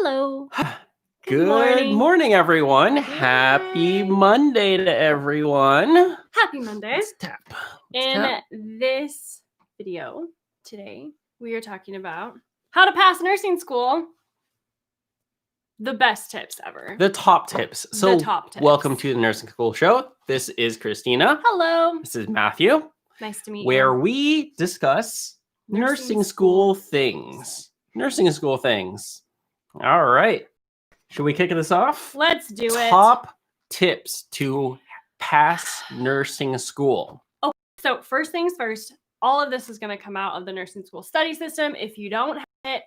Hello. Good morning, everyone. Happy Yay. Monday to everyone. Happy Monday. Let's tap. In this video today, we are talking about how to pass nursing school. The best tips ever. The top tips. So, The top tips. Welcome to the Nursing School Show. This is Christina. Hello. This is Matthew. Nice to meet where you. we discuss nursing school things. Nursing school things. All right. Should we kick this off? Let's do it. Top tips to pass nursing school. Oh, so first things first, all of this is going to come out of the nursing school study system. If you don't have it,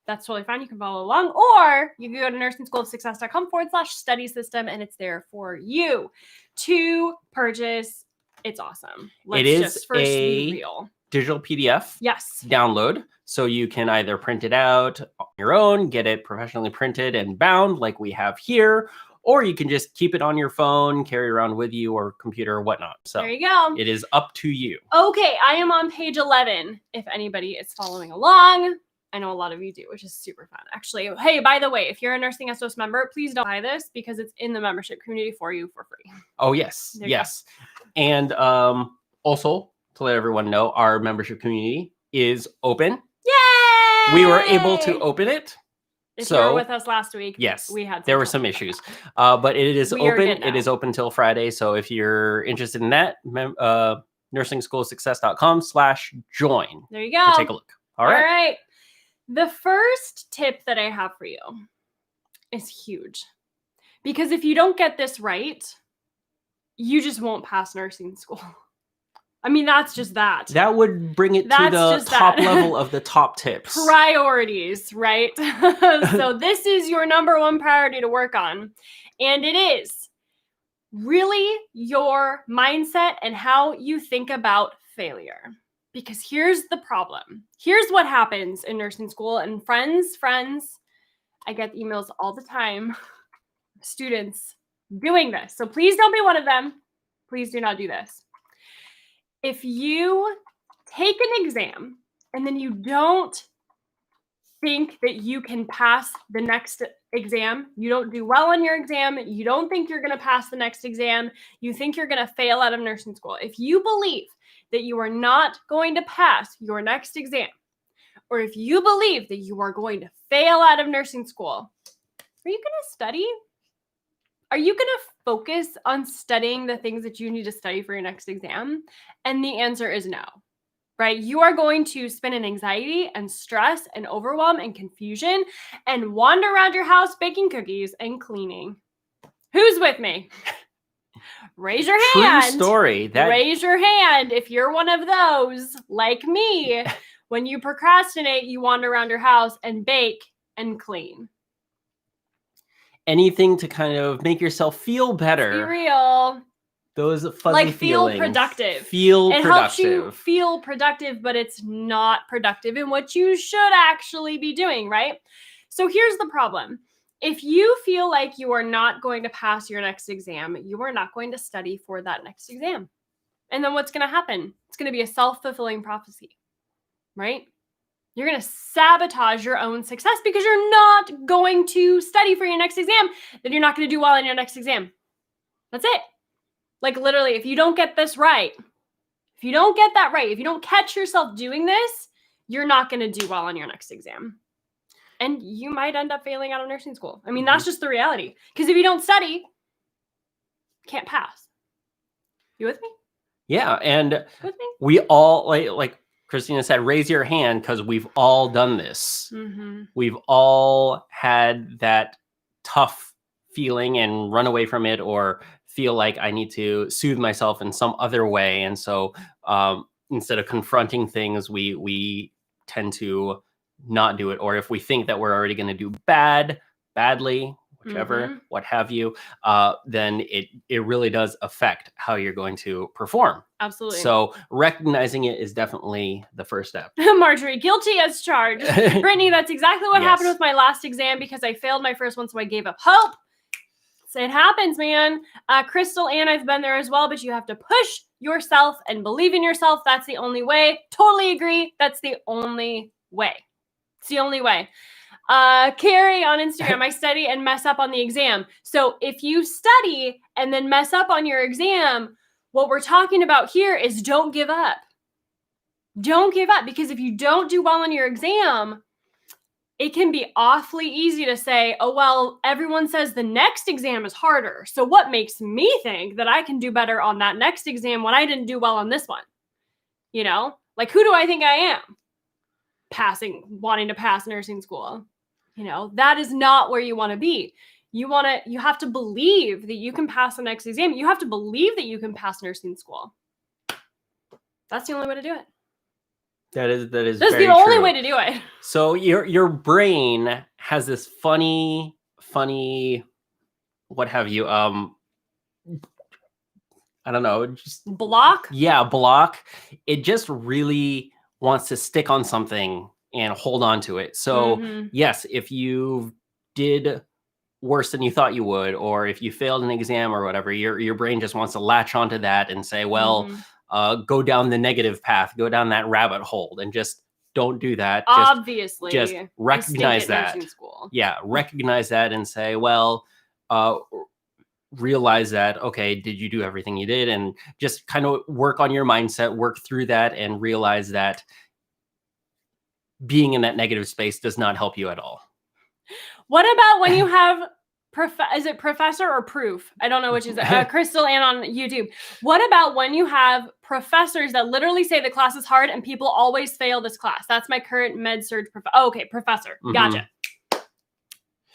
that's totally fine. You can follow along, or you can go to nursing-school-of-success.com/study system, and it's there for you to purchase. It's awesome. It is a real digital PDF. Yes. Download. So you can either print it out on your own, get it professionally printed and bound like we have here, or you can just keep it on your phone, carry it around with you, or computer or whatnot. So there you go. It is up to you. Okay, I am on page 11. If anybody is following along, I know a lot of you do, which is super fun. Actually, hey, by the way, if you're a Nursing SOS member, please don't buy this because it's in the membership community for you for free. Oh, yes. Yes. And also, to let everyone know, our membership community is open. Yay! We were able to open it. If you were with us last week, yes, we had there were some issues, but it is open. It is open till Friday. So if you're interested in that, nursing-school-of-success.com/join. There you go. To take a look. All right. The first tip that I have for you is huge, because if you don't get this right, you just won't pass nursing school. I mean, that's just that. That would bring it to the top level of the top tips. Priorities, right? So this is your number one priority to work on. And it is really your mindset and how you think about failure. Because here's the problem. Here's what happens in nursing school. And friends, I get emails all the time. Students doing this. So please don't be one of them. Please do not do this. If you take an exam and then you don't think that you can pass the next exam, you don't do well on your exam, you don't think you're going to pass the next exam, you think you're going to fail out of nursing school. If you believe that you are not going to pass your next exam, or if you believe that you are going to fail out of nursing school, are you going to study? Are you going to focus on studying the things that you need to study for your next exam? And the answer is no, right? You are going to spin in anxiety and stress and overwhelm and confusion and wander around your house baking cookies and cleaning. Who's with me? Raise your hand. True story. Raise your hand if you're one of those, like me. When you procrastinate, you wander around your house and bake and clean. Anything to kind of make yourself feel better. Be real. Those fuzzy feelings. Feel productive. It helps you feel productive, but it's not productive in what you should actually be doing, right? So here's the problem. If you feel like you are not going to pass your next exam, you are not going to study for that next exam. And then what's going to happen? It's going to be a self-fulfilling prophecy, right? You're going to sabotage your own success because you're not going to study for your next exam. Then you're not going to do well in your next exam. That's it. Like literally, if you don't get this right, if you don't get that right, if you don't catch yourself doing this, you're not going to do well on your next exam. And you might end up failing out of nursing school. I mean, that's just the reality. Because if you don't study, you can't pass. You with me? Yeah. And with me? We all, like Christina said, raise your hand because we've all done this. Mm-hmm. We've all had that tough feeling and run away from it, or feel like I need to soothe myself in some other way. And so instead of confronting things, we tend to not do it. Or if we think that we're already going to do badly, whichever, what have you, then it really does affect how you're going to perform. Absolutely. So recognizing it is definitely the first step. Marjorie, guilty as charged. Brittany, that's exactly what happened with my last exam because I failed my first one, so I gave up hope. So it happens, man. Crystal, and I've been there as well, but you have to push yourself and believe in yourself. That's the only way. Totally agree. That's the only way. It's the only way. Carrie on Instagram, I study and mess up on the exam. So if you study and then mess up on your exam, what we're talking about here is don't give up. Don't give up, because if you don't do well on your exam, it can be awfully easy to say, oh, well, everyone says the next exam is harder. So what makes me think that I can do better on that next exam when I didn't do well on this one? You know, like, who do I think I am? Wanting to pass nursing school. You know, that is not where you want to be. You have to believe that you can pass the next exam. You have to believe that you can pass nursing school. That's the only way to do it. That's That's the only way to do it. So your brain has this funny, what have you? I don't know, just block. Yeah, block. It just really wants to stick on something and hold on to it. So yes, if you did worse than you thought you would, or if you failed an exam or whatever, your brain just wants to latch onto that and say, well, go down the negative path, go down that rabbit hole, and just don't do that. Obviously, just recognize that. Yeah, recognize that and say, well, realize that, okay, did you do everything you did? And just kind of work on your mindset, work through that, and realize that being in that negative space does not help you at all. What about when you have is it professor or proof? I don't know which is it. Crystal Ann on YouTube. What about when you have professors that literally say the class is hard and people always fail this class? That's my current med-surg professor. Oh, okay, professor. Gotcha.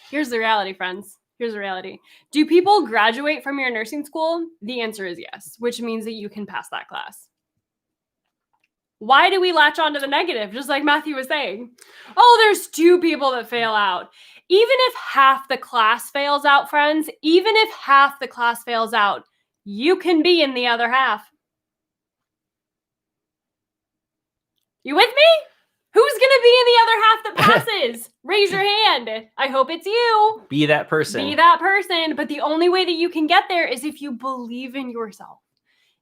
Here's the reality, friends. Here's the reality. Do people graduate from your nursing school? The answer is yes, which means that you can pass that class. Why do we latch onto the negative? Just like Matthew was saying. Oh, there's 2 people that fail out. Even if half the class fails out, friends, even if half the class fails out, you can be in the other half. You with me? Who's going to be in the other half that passes? Raise your hand. I hope it's you. Be that person. Be that person. But the only way that you can get there is if you believe in yourself.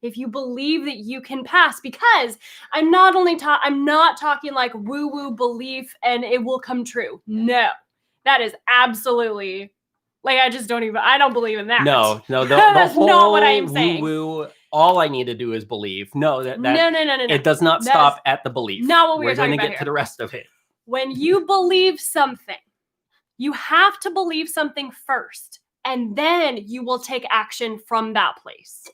If you believe that you can pass, because I'm not talking like woo-woo belief and it will come true. No, that is absolutely, like, I don't believe in that. No, that's not what I am saying. Woo-woo, all I need to do is believe. No. No. It does not stop at the belief. Not what we're going to get to the rest of it. When you believe something, you have to believe something first, and then you will take action from that place.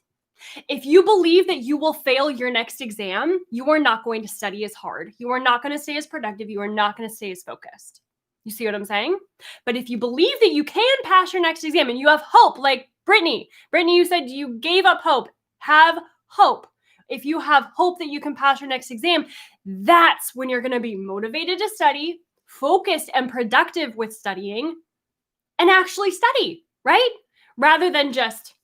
If you believe that you will fail your next exam, you are not going to study as hard. You are not going to stay as productive. You are not going to stay as focused. You see what I'm saying? But if you believe that you can pass your next exam and you have hope, like Brittany, you said you gave up hope. Have hope. If you have hope that you can pass your next exam, that's when you're going to be motivated to study, focused and productive with studying, and actually study, right? Rather than just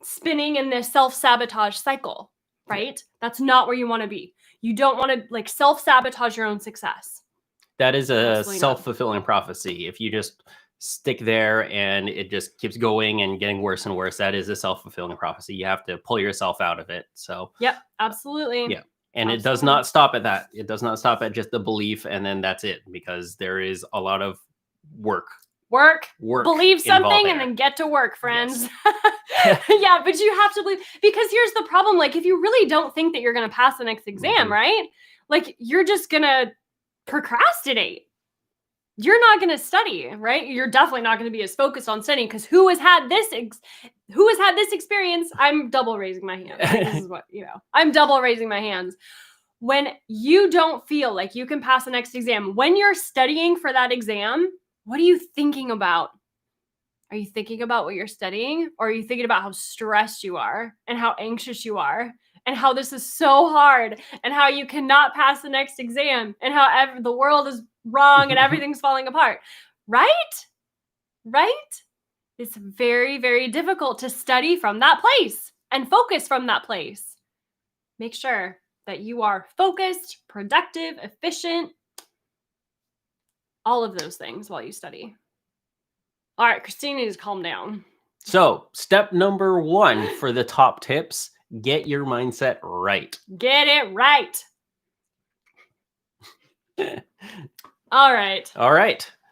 spinning in this self-sabotage cycle, right? That's not where you want to be. You don't want to like self-sabotage your own success. That is a self-fulfilling prophecy. If you just stick there and it just keeps going and getting worse and worse, that is a self-fulfilling prophecy. You have to pull yourself out of it. So yep, absolutely. Yeah. And It does not stop at that. It does not stop at just the belief and then that's it, because there is a lot of work. Believe something and then get to work, friends. Yes. Yeah, but you have to believe, because here's the problem. Like, if you really don't think that you're going to pass the next exam, right? Like, you're just going to procrastinate. You're not going to study, right? You're definitely not going to be as focused on studying, because who has had this experience? I'm double raising my hand. This is what, I'm double raising my hands. When you don't feel like you can pass the next exam, when you're studying for that exam, what are you thinking about? Are you thinking about what you're studying? Or are you thinking about how stressed you are and how anxious you are and how this is so hard and how you cannot pass the next exam and how the world is wrong and everything's falling apart? Right? It's very, very difficult to study from that place and focus from that place. Make sure that you are focused, productive, efficient, all of those things while you study. All right, Christine needs to calm down. So, step number 1 for the top tips, get your mindset right. Get it right. All right.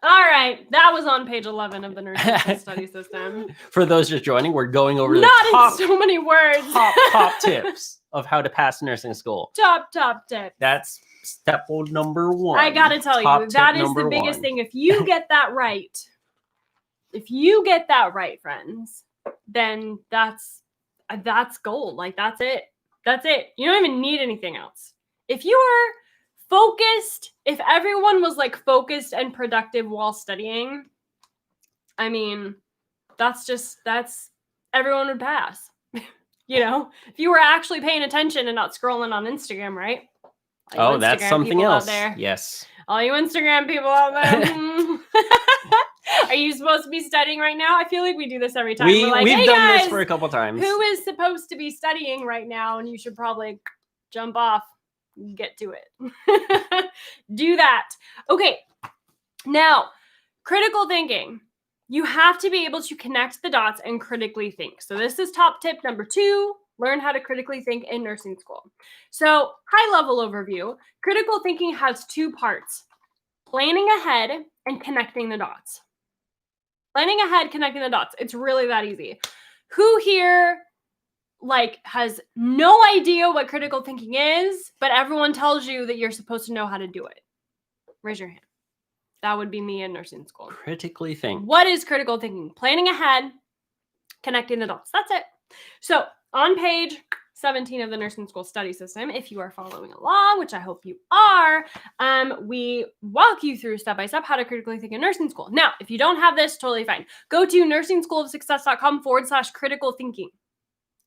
All right, that was on page 11 of the nursing school study system. For those just joining, we're going over the Not in so many words. top tips of how to pass nursing school. Top tips. That's step number 1. I gotta tell you, that is the biggest thing. If you get that right, friends, then that's gold. Like, that's it. You don't even need anything else. If you are focused, if everyone was like focused and productive while studying, I mean, that's everyone would pass. You know, if you were actually paying attention and not scrolling on Instagram, right? Oh, that's something else. Yes. All you Instagram people out there. Are you supposed to be studying right now? I feel like we do this every time. We've hey done guys, this for a couple times. Who is supposed to be studying right now? And you should probably jump off, get to it. Do that. Okay. Now, critical thinking. You have to be able to connect the dots and critically think. So this is top tip number 2. Learn how to critically think in nursing school. So, high-level overview. Critical thinking has 2 parts. Planning ahead and connecting the dots. Planning ahead, connecting the dots. It's really that easy. Who here has no idea what critical thinking is, but everyone tells you that you're supposed to know how to do it? Raise your hand. That would be me in nursing school. Critically think. What is critical thinking? Planning ahead, connecting the dots. That's it. So on page 17 of the nursing school study system, if you are following along, which I hope you are, we walk you through step by step how to critically think in nursing school. Now, if you don't have this, totally fine. Go to nursingschoolofsuccess.com/critical thinking.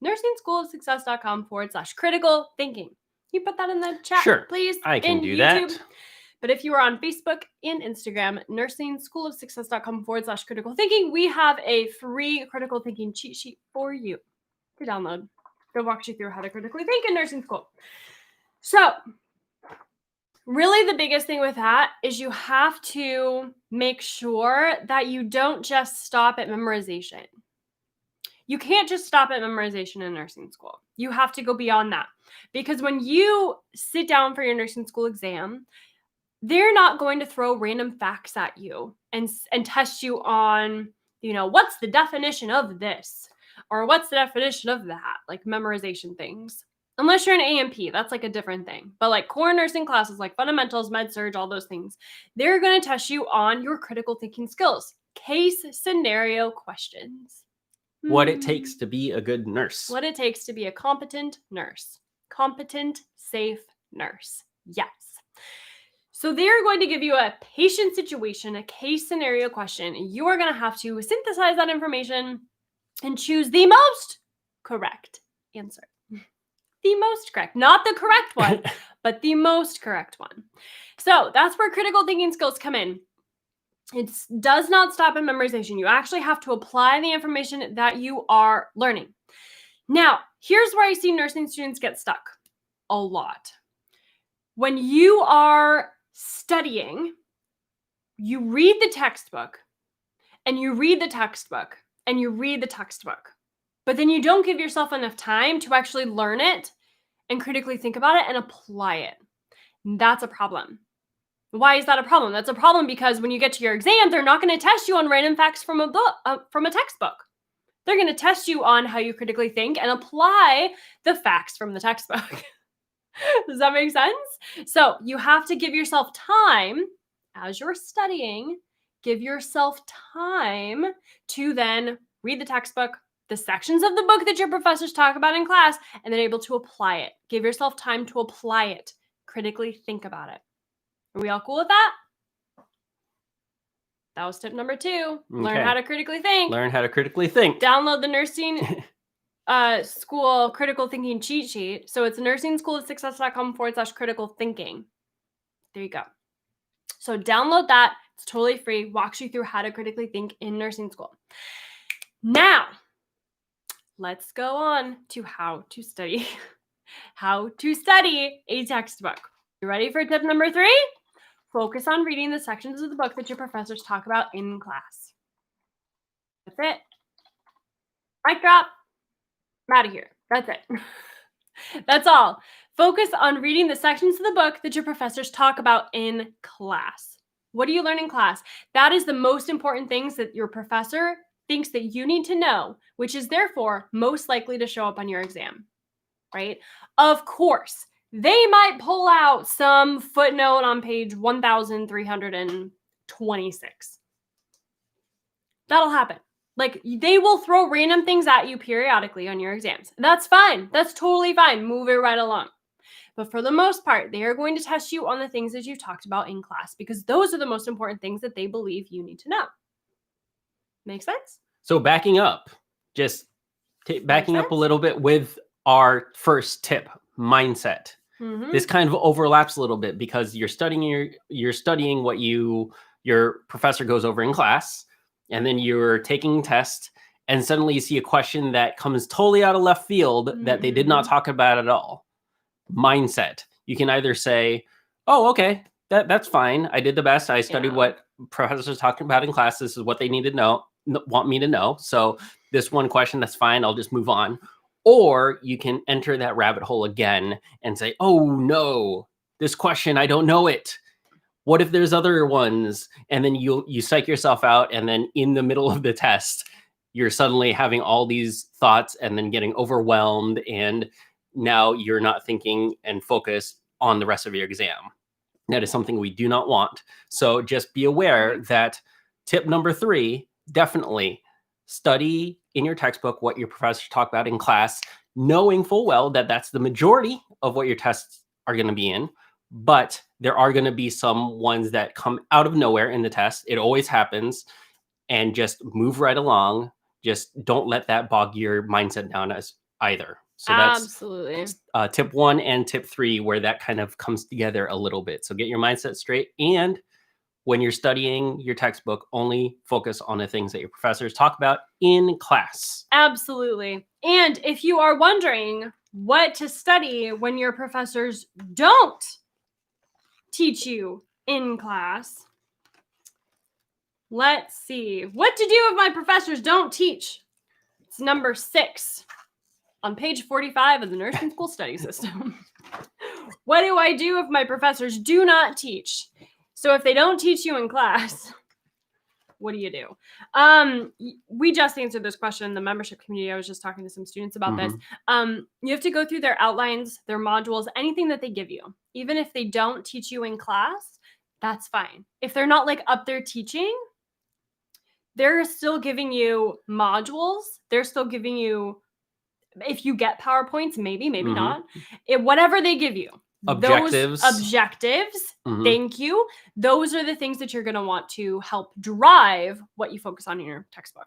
nursingschoolofsuccess.com/critical thinking. You put that in the chat, sure, please. I can do YouTube. that. But if you are on Facebook and Instagram, nursingschoolofsuccess.com/critical thinking, we have a free critical thinking cheat sheet for you to download that walks you through how to critically think in nursing school. So, really the biggest thing with that is you have to make sure that you don't just stop at memorization. You can't just stop at memorization in nursing school. You have to go beyond that. Because when you sit down for your nursing school exam, they're not going to throw random facts at you and test you on, what's the definition of this? Or what's the definition of that? Like memorization things. Unless you're an A&P, that's like a different thing. But like core nursing classes, like fundamentals, med-surg, all those things, they're going to test you on your critical thinking skills. Case scenario questions. What it takes to be a good nurse. What it takes to be a competent nurse. Competent, safe nurse. Yes. So they're going to give you a patient situation, a case scenario question. You are going to have to synthesize that information and choose the most correct answer. The most correct. Not the correct one, but the most correct one. So that's where critical thinking skills come in. It does not stop at memorization. You actually have to apply the information that you are learning. Now, here's where I see nursing students get stuck a lot. When you are studying, you read the textbook and you read the textbook and you read the textbook, but then you don't give yourself enough time to actually learn it and critically think about it and apply it. That's a problem. Why is that a problem? That's a problem because when you get to your exam, they're not going to test you on random facts from a book, from a textbook. They're going to test you on how you critically think and apply the facts from the textbook. Does that make sense? So you have to give yourself time as you're studying, give yourself time to then read the textbook, the sections of the book that your professors talk about in class, and then able to apply it. Give yourself time to apply it. Critically think about it. Are we all cool with that? That was tip number 2. Okay. Learn how to critically think. Learn how to critically think. Download the nursing school critical thinking cheat sheet. So it's nursingschoolofsuccess.com/critical thinking. There you go. So download that. It's totally free. Walks you through how to critically think in nursing school. Now, let's go on to how to study. How to study a textbook. You ready for tip number 3? Focus on reading the sections of the book that your professors talk about in class. That's it. Mic drop. I'm out of here. That's it. That's all. Focus on reading the sections of the book that your professors talk about in class. What do you learn in class? That is the most important things that your professor thinks that you need to know, which is therefore most likely to show up on your exam, right? Of course, they might pull out some footnote on page 1326. That'll happen. Like, they will throw random things at you periodically on your exams. That's fine. That's totally fine. Move it right along. But for the most part, they are going to test you on the things that you've talked about in class because those are the most important things that they believe you need to know. Make sense? So backing up, just backing up a little bit with our first tip, mindset. Mm-hmm. This kind of overlaps a little bit because you're studying what your professor goes over in class, and then you're taking a test, and suddenly you see a question that comes totally out of left field that they did not talk about at all. Mindset. You can either say, "Oh, okay, that's fine. I did the best. I studied what professors talking about in class. This is what they need to know, want me to know. So this one question, that's fine. I'll just move on." Or you can enter that rabbit hole again and say, "Oh no, this question, I don't know it. What if there's other ones?" And then you psych yourself out, and then in the middle of the test, you're suddenly having all these thoughts and then getting overwhelmed, and now you're not thinking and focused on the rest of your exam. That is something we do not want. So just be aware that tip number 3, definitely study in your textbook what your professors talk about in class, knowing full well that that's the majority of what your tests are going to be in. But there are going to be some ones that come out of nowhere in the test. It always happens. And just move right along. Just don't let that bog your mindset down as either. So that's absolutely tip 1 and tip 3, where that kind of comes together a little bit. So get your mindset straight. And when you're studying your textbook, only focus on the things that your professors talk about in class. Absolutely. And if you are wondering what to study when your professors don't teach you in class, let's see. What to do if my professors don't teach? It's number 6 on page 45 of the Nursing School Study System. What do I do if my professors do not teach? So if they don't teach you in class, what do you do? We just answered this question in the membership community. I was just talking to some students about this. You have to go through their outlines, their modules, anything that they give you. Even if they don't teach you in class, that's fine. If they're not like up there teaching, they're still giving you modules. They're still giving you, if you get PowerPoints, maybe not. Whatever they give you. Objectives. Those objectives, thank you. Those are the things that you're going to want to help drive what you focus on in your textbook.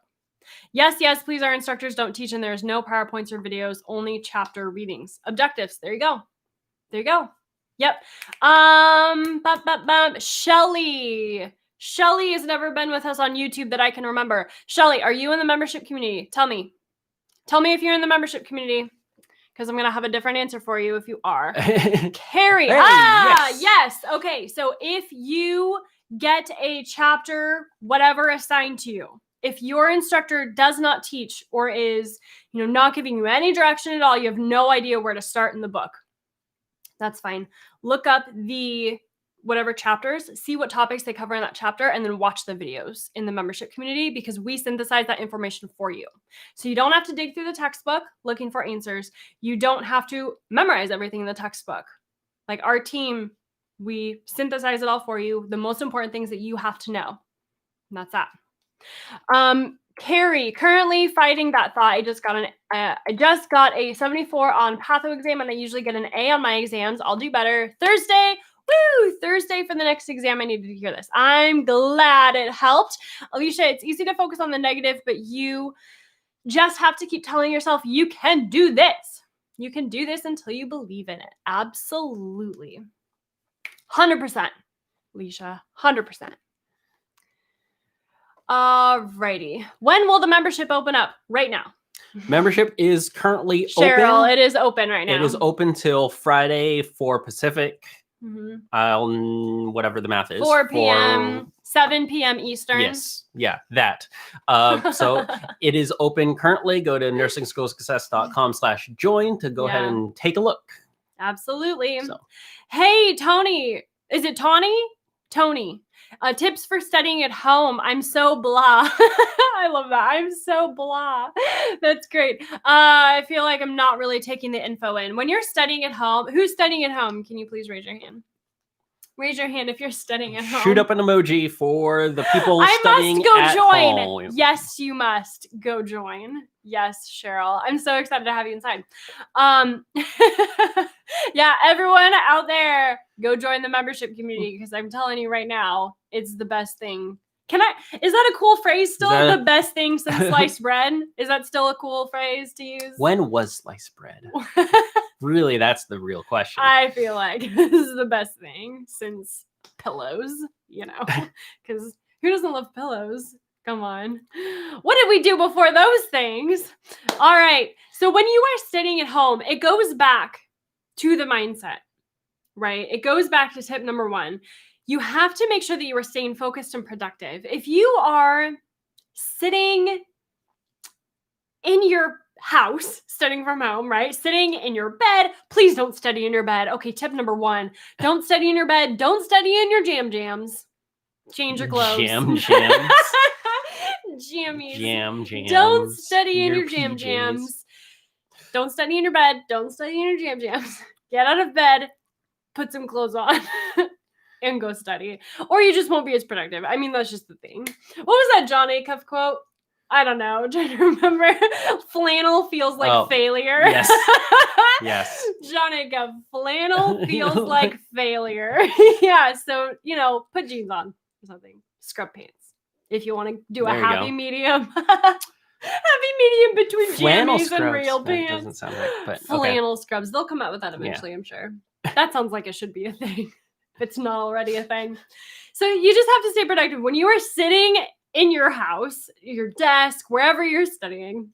Yes, please, our instructors don't teach, and there's no PowerPoints or videos, only chapter readings. Objectives, there you go. Yep. Shelly has never been with us on YouTube that I can remember. Shelly, are you in the membership community? Tell me if you're in the membership community, because I'm going to have a different answer for you if you are. Carrie. Hey, yes. Okay. So if you get a chapter, whatever assigned to you, if your instructor does not teach or is, not giving you any direction at all, you have no idea where to start in the book, that's fine. Look up the whatever chapters, see what topics they cover in that chapter, and then watch the videos in the membership community, because we synthesize that information for you. So you don't have to dig through the textbook looking for answers. You don't have to memorize everything in the textbook. Like our team, we synthesize it all for you. The most important things that you have to know. And that's that. Carrie, currently fighting that thought. I just got a 74 on patho exam, and I usually get an A on my exams. I'll do better Thursday. Thursday for the next exam. I needed to hear this. I'm glad it helped. Alicia, it's easy to focus on the negative, but you just have to keep telling yourself you can do this. You can do this until you believe in it. Absolutely. 100%, Alicia. 100%. Alrighty. When will the membership open up? Right now. Membership is currently Cheryl, open. it is open right now. It is open till Friday for Pacific. Whatever the math is. 4 p.m., 7 p.m. Eastern. Yes. Yeah, that. So it is open currently. Go to nursingschools.com/join to go ahead and take a look. Absolutely. So. Hey, Tony. Is it Tony? Tony. Tips for studying at home. I'm so blah. I love that. I'm so blah. That's great. I feel like I'm not really taking the info in. When you're studying at home, who's studying at home? Can you please raise your hand? Raise your hand if you're studying at home. Shoot up an emoji for the people I studying must go at join. home. Yes, you must go join. Yes, Cheryl. I'm so excited to have you inside. Yeah, everyone out there, go join the membership community because I'm telling you right now, it's the best thing. Is that a cool phrase still? The best thing since sliced bread? Is that still a cool phrase to use? When was sliced bread? Really, that's the real question. I feel like this is the best thing since pillows, because who doesn't love pillows? Come on. What did we do before those things? All right. So when you are sitting at home, it goes back to the mindset, right? It goes back to tip number 1. You have to make sure that you are staying focused and productive. If you are sitting in your house, studying from home, right? Sitting in your bed, please don't study in your bed. Okay, tip number 1, don't study in your bed. Don't study in your jams. Change your clothes. Jams. Jammies. Jams. Don't study in your PJs. jams. Don't study in your bed. Don't study in your jams. Get out of bed, put some clothes on, and go study. Or you just won't be as productive. I mean, that's just the thing. What was that John Acuff quote? I don't know. I'm trying to remember. Flannel feels like failure. Yes. Yes. John Acuff. Flannel feels like failure. Yeah. So, put jeans on or something. Scrub pants. If you want to do a happy medium. Happy medium between jammies and real pants. That doesn't sound right. But flannel scrubs. They'll come out with that eventually, I'm sure. That sounds like it should be a thing. If it's not already a thing. So you just have to stay productive. When you are sitting in your house, your desk, wherever you're studying,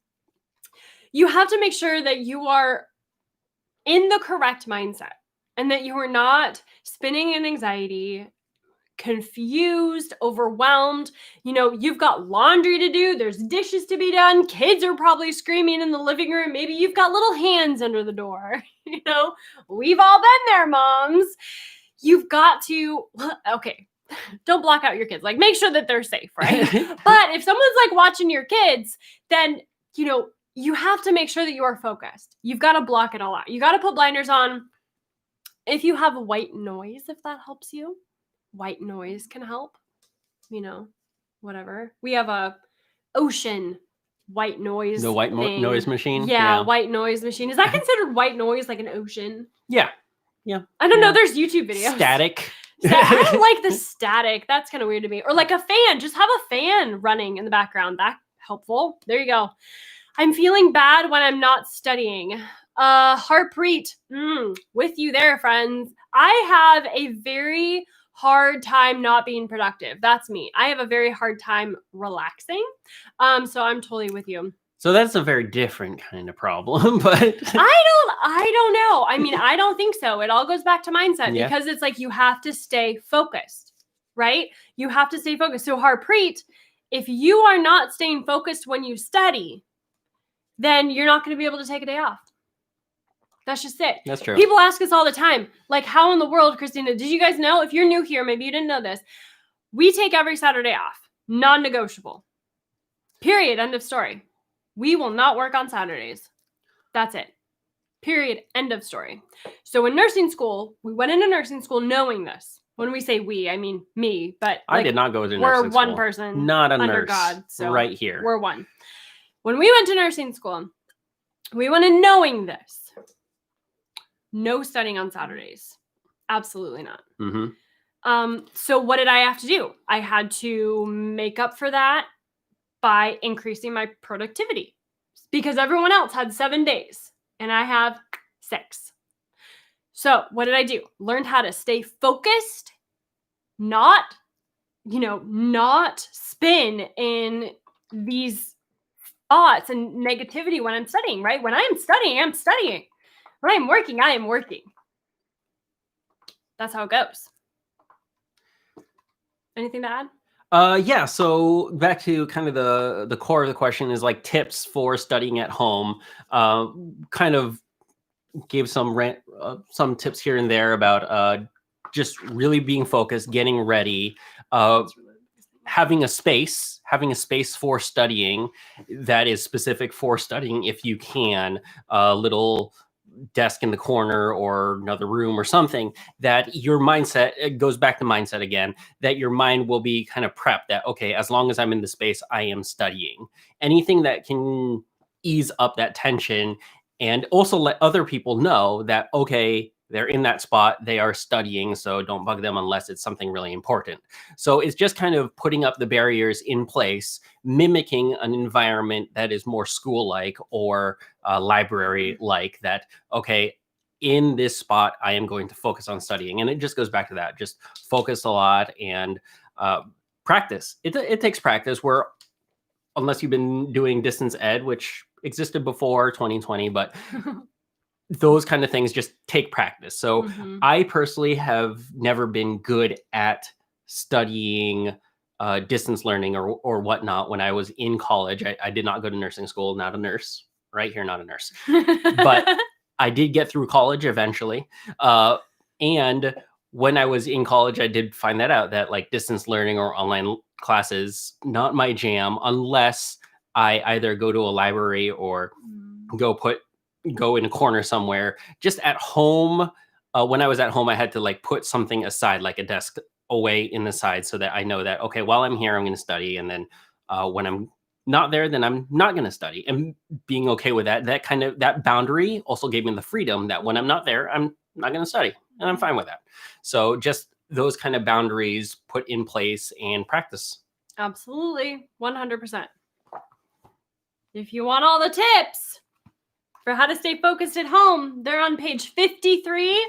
you have to make sure that you are in the correct mindset and that you are not spinning in anxiety, confused, overwhelmed. You've got laundry to do. There's dishes to be done. Kids are probably screaming in the living room. Maybe you've got little hands under the door. We've all been there, moms. You've got to, okay, don't block out your kids. Like, make sure that they're safe, right? But if someone's like watching your kids, then, you have to make sure that you are focused. You've got to block it all out. You got to put blinders on. If you have white noise, if that helps you, white noise can help, whatever. We have a ocean white noise. The white noise machine? Yeah, white noise machine. Is that considered white noise, like an ocean? Yeah. I don't know. There's YouTube videos. Static. I don't like the static. That's kind of weird to me. Or like a fan. Just have a fan running in the background. That's helpful. There you go. I'm feeling bad when I'm not studying. Harpreet. With you there, friends. I have a very hard time not being productive. That's me. I have a very hard time relaxing. So I'm totally with you. So that's a very different kind of problem, but I don't know. I mean, I don't think so. It all goes back to mindset because it's like you have to stay focused, right? You have to stay focused. So Harpreet, if you are not staying focused when you study, then you're not going to be able to take a day off. That's just it. That's true. People ask us all the time, like, how in the world, Christina, did you guys know? If you're new here, maybe you didn't know this. We take every Saturday off. Non-negotiable. Period. End of story. We will not work on Saturdays. That's it. Period. End of story. So in nursing school, we went into nursing school knowing this. When we say we, I mean me, but I did not go to nursing school. We're one school. person. Not a under nurse. God. So right here. We're one. When we went to nursing school, we went in knowing this. No studying on Saturdays. Absolutely not. Mm-hmm. So what did I have to do? I had to make up for that by increasing my productivity because everyone else had 7 days and I have 6. So what did I do? Learned how to stay focused, not spin in these thoughts and negativity when I'm studying, right? When I'm studying, I'm studying. When I'm working, I am working. That's how it goes. Anything to add? Yeah. So back to kind of the core of the question is like tips for studying at home. Kind of gave some tips here and there about just really being focused, getting ready. having a space for studying that is specific for studying, if you can, a little desk in the corner or another room or something, that your mindset, it goes back to mindset again, that your mind will be kind of prepped that, okay, as long as I'm in the space, I am studying. Anything that can ease up that tension and also let other people know that, okay, they're in that spot, they are studying, so don't bug them unless it's something really important. So it's just kind of putting up the barriers in place, mimicking an environment that is more school-like or library-like, that, okay, in this spot, I am going to focus on studying. And it just goes back to that, just focus a lot and practice. It takes practice, where unless you've been doing distance ed, which existed before 2020, but those kind of things just take practice. So I personally have never been good at studying distance learning or whatnot. When I was in college, I did not go to nursing school, not a nurse, right here, not a nurse. But I did get through college eventually. And when I was in college, I did find that out, that like distance learning or online classes, not my jam, unless I either go to a library or go in a corner somewhere. Just at home, when I was at home, I had to like put something aside, like a desk away in the side, so that I know that, okay, while I'm here, I'm going to study. And then when I'm not there, then I'm not going to study. And being okay with that, that boundary also gave me the freedom that when I'm not there, I'm not going to study. And I'm fine with that. So just those kind of boundaries put in place and practice. Absolutely. 100%. If you want all the tips for how to stay focused at home, they're on page 53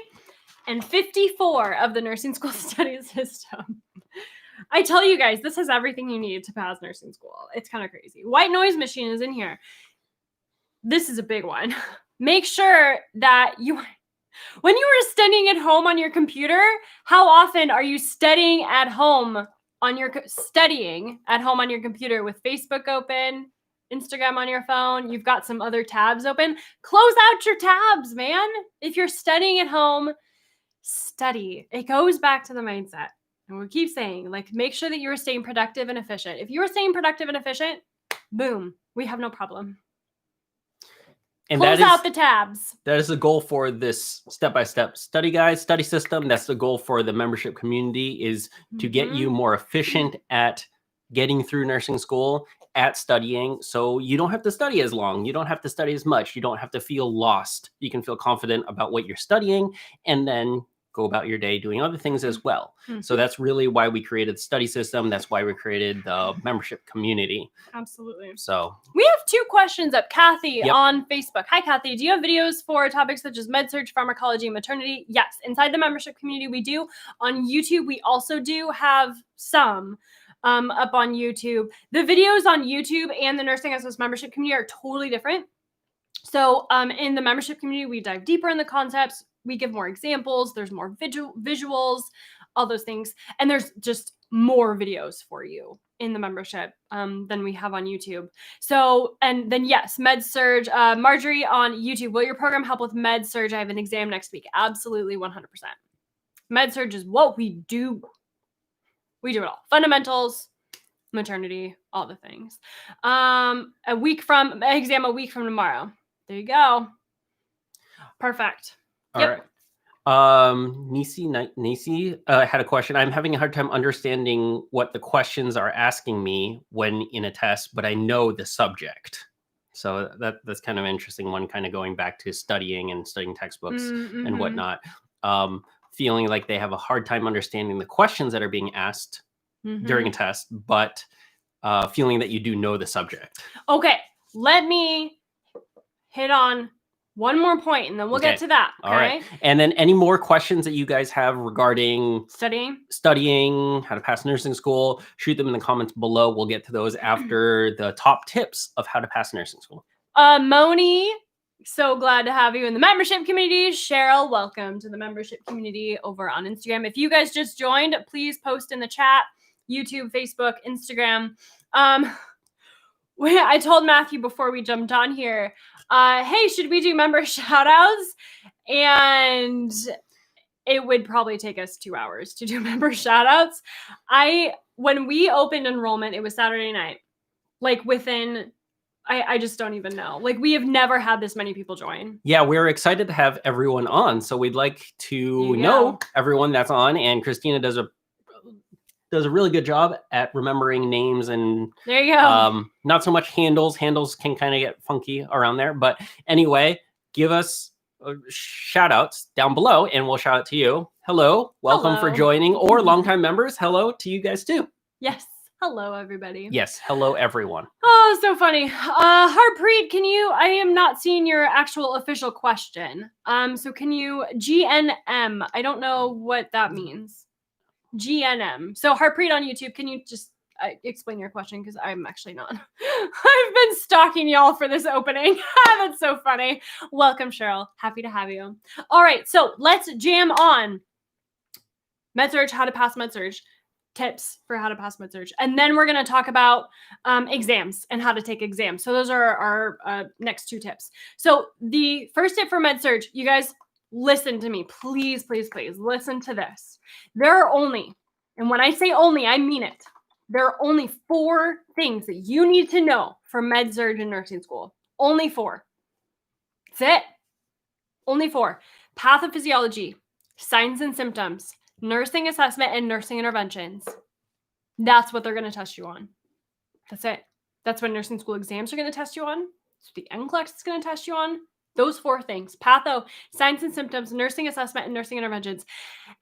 and 54 of the nursing school study system. I tell you guys, this has everything you need to pass nursing school. It's kind of crazy. White noise machine is in here. This is a big one. Make sure that when you are studying at home on your computer, how often are you studying at home on your computer with Facebook open, Instagram on your phone? You've got some other tabs open. Close out your tabs, man. If you're studying at home, study. It goes back to the mindset. And we keep saying, like, make sure that you're staying productive and efficient. If you're staying productive and efficient, boom, we have no problem. And close out the tabs. That is the goal for this step-by-step study guide, study system. That's the goal for the membership community, is to get you more efficient at getting through nursing school, at studying. So you don't have to study as long. You don't have to study as much. You don't have to feel lost. You can feel confident about what you're studying and then go about your day doing other things as well. So that's really why we created the study system. That's why we created the membership community. Absolutely. So we have 2 questions up. Kathy on Facebook. Hi, Kathy. Do you have videos for topics such as med-surg, pharmacology, and maternity? Yes. Inside the membership community, we do. On YouTube, we also do have some up on YouTube. The videos on YouTube and the Nursing SS membership community are totally different. So in the membership community, we dive deeper in the concepts. We give more examples. There's more visuals, all those things. And there's just more videos for you in the membership than we have on YouTube. So, and then yes, med-surg. Marjorie on YouTube, will your program help with med-surg? I have an exam next week. Absolutely, 100%. Med-surg is what we do. We do it all. Fundamentals, maternity, all the things. Exam a week from tomorrow. There you go. Perfect. All right. Nisi had a question. I'm having a hard time understanding what the questions are asking me when in a test, but I know the subject. So that's kind of an interesting one, kind of going back to studying and studying textbooks and whatnot. Feeling like they have a hard time understanding the questions that are being asked during a test, but feeling that you do know the subject. Okay, let me hit on one more point, and then we'll get to that. Okay? All right. And then any more questions that you guys have regarding studying, how to pass nursing school, shoot them in the comments below. We'll get to those after the top tips of how to pass nursing school. Moni, so glad to have you in the membership community. Cheryl, welcome to the membership community over on Instagram. If you guys just joined, please post in the chat, YouTube, Facebook, Instagram. I told Matthew before we jumped on here, hey, should we do member shout outs? And it would probably take us 2 hours to do member shout outs. When we opened enrollment, it was Saturday night. Like within, I just don't even know. Like we have never had this many people join. Yeah, we're excited to have everyone on. So we'd like to know everyone that's on. And Christina does a really good job at remembering names and there you go. Not so much handles. Handles can kind of get funky around there. But anyway, give us shout outs down below and we'll shout out to you. Hello, welcome for joining, or longtime members. Hello to you guys too. Yes. Hello, everybody. Yes. Hello, everyone. Oh, so funny. Harpreet, I am not seeing your actual official question. So can you GNM? I don't know what that means. GNM. So Harpreet on YouTube, can you just explain your question? Because I'm actually not. I've been stalking y'all for this opening. That's so funny. Welcome, Cheryl. Happy to have you. All right, so let's jam on med-surg, how to pass med-surg, tips for how to pass med-surg. And then we're going to talk about exams and how to take exams. So those are our next 2 tips. So the first tip for med-surg, you guys listen to me. Please, please, please listen to this. There are only, and when I say only, I mean it. There are only 4 things that you need to know for med-surg in nursing school. Only 4. That's it. Only 4. Pathophysiology, signs and symptoms, nursing assessment, and nursing interventions. That's what they're going to test you on. That's it. That's what nursing school exams are going to test you on. That's what the NCLEX is going to test you on. Those 4 things: patho, signs and symptoms, nursing assessment, and nursing interventions.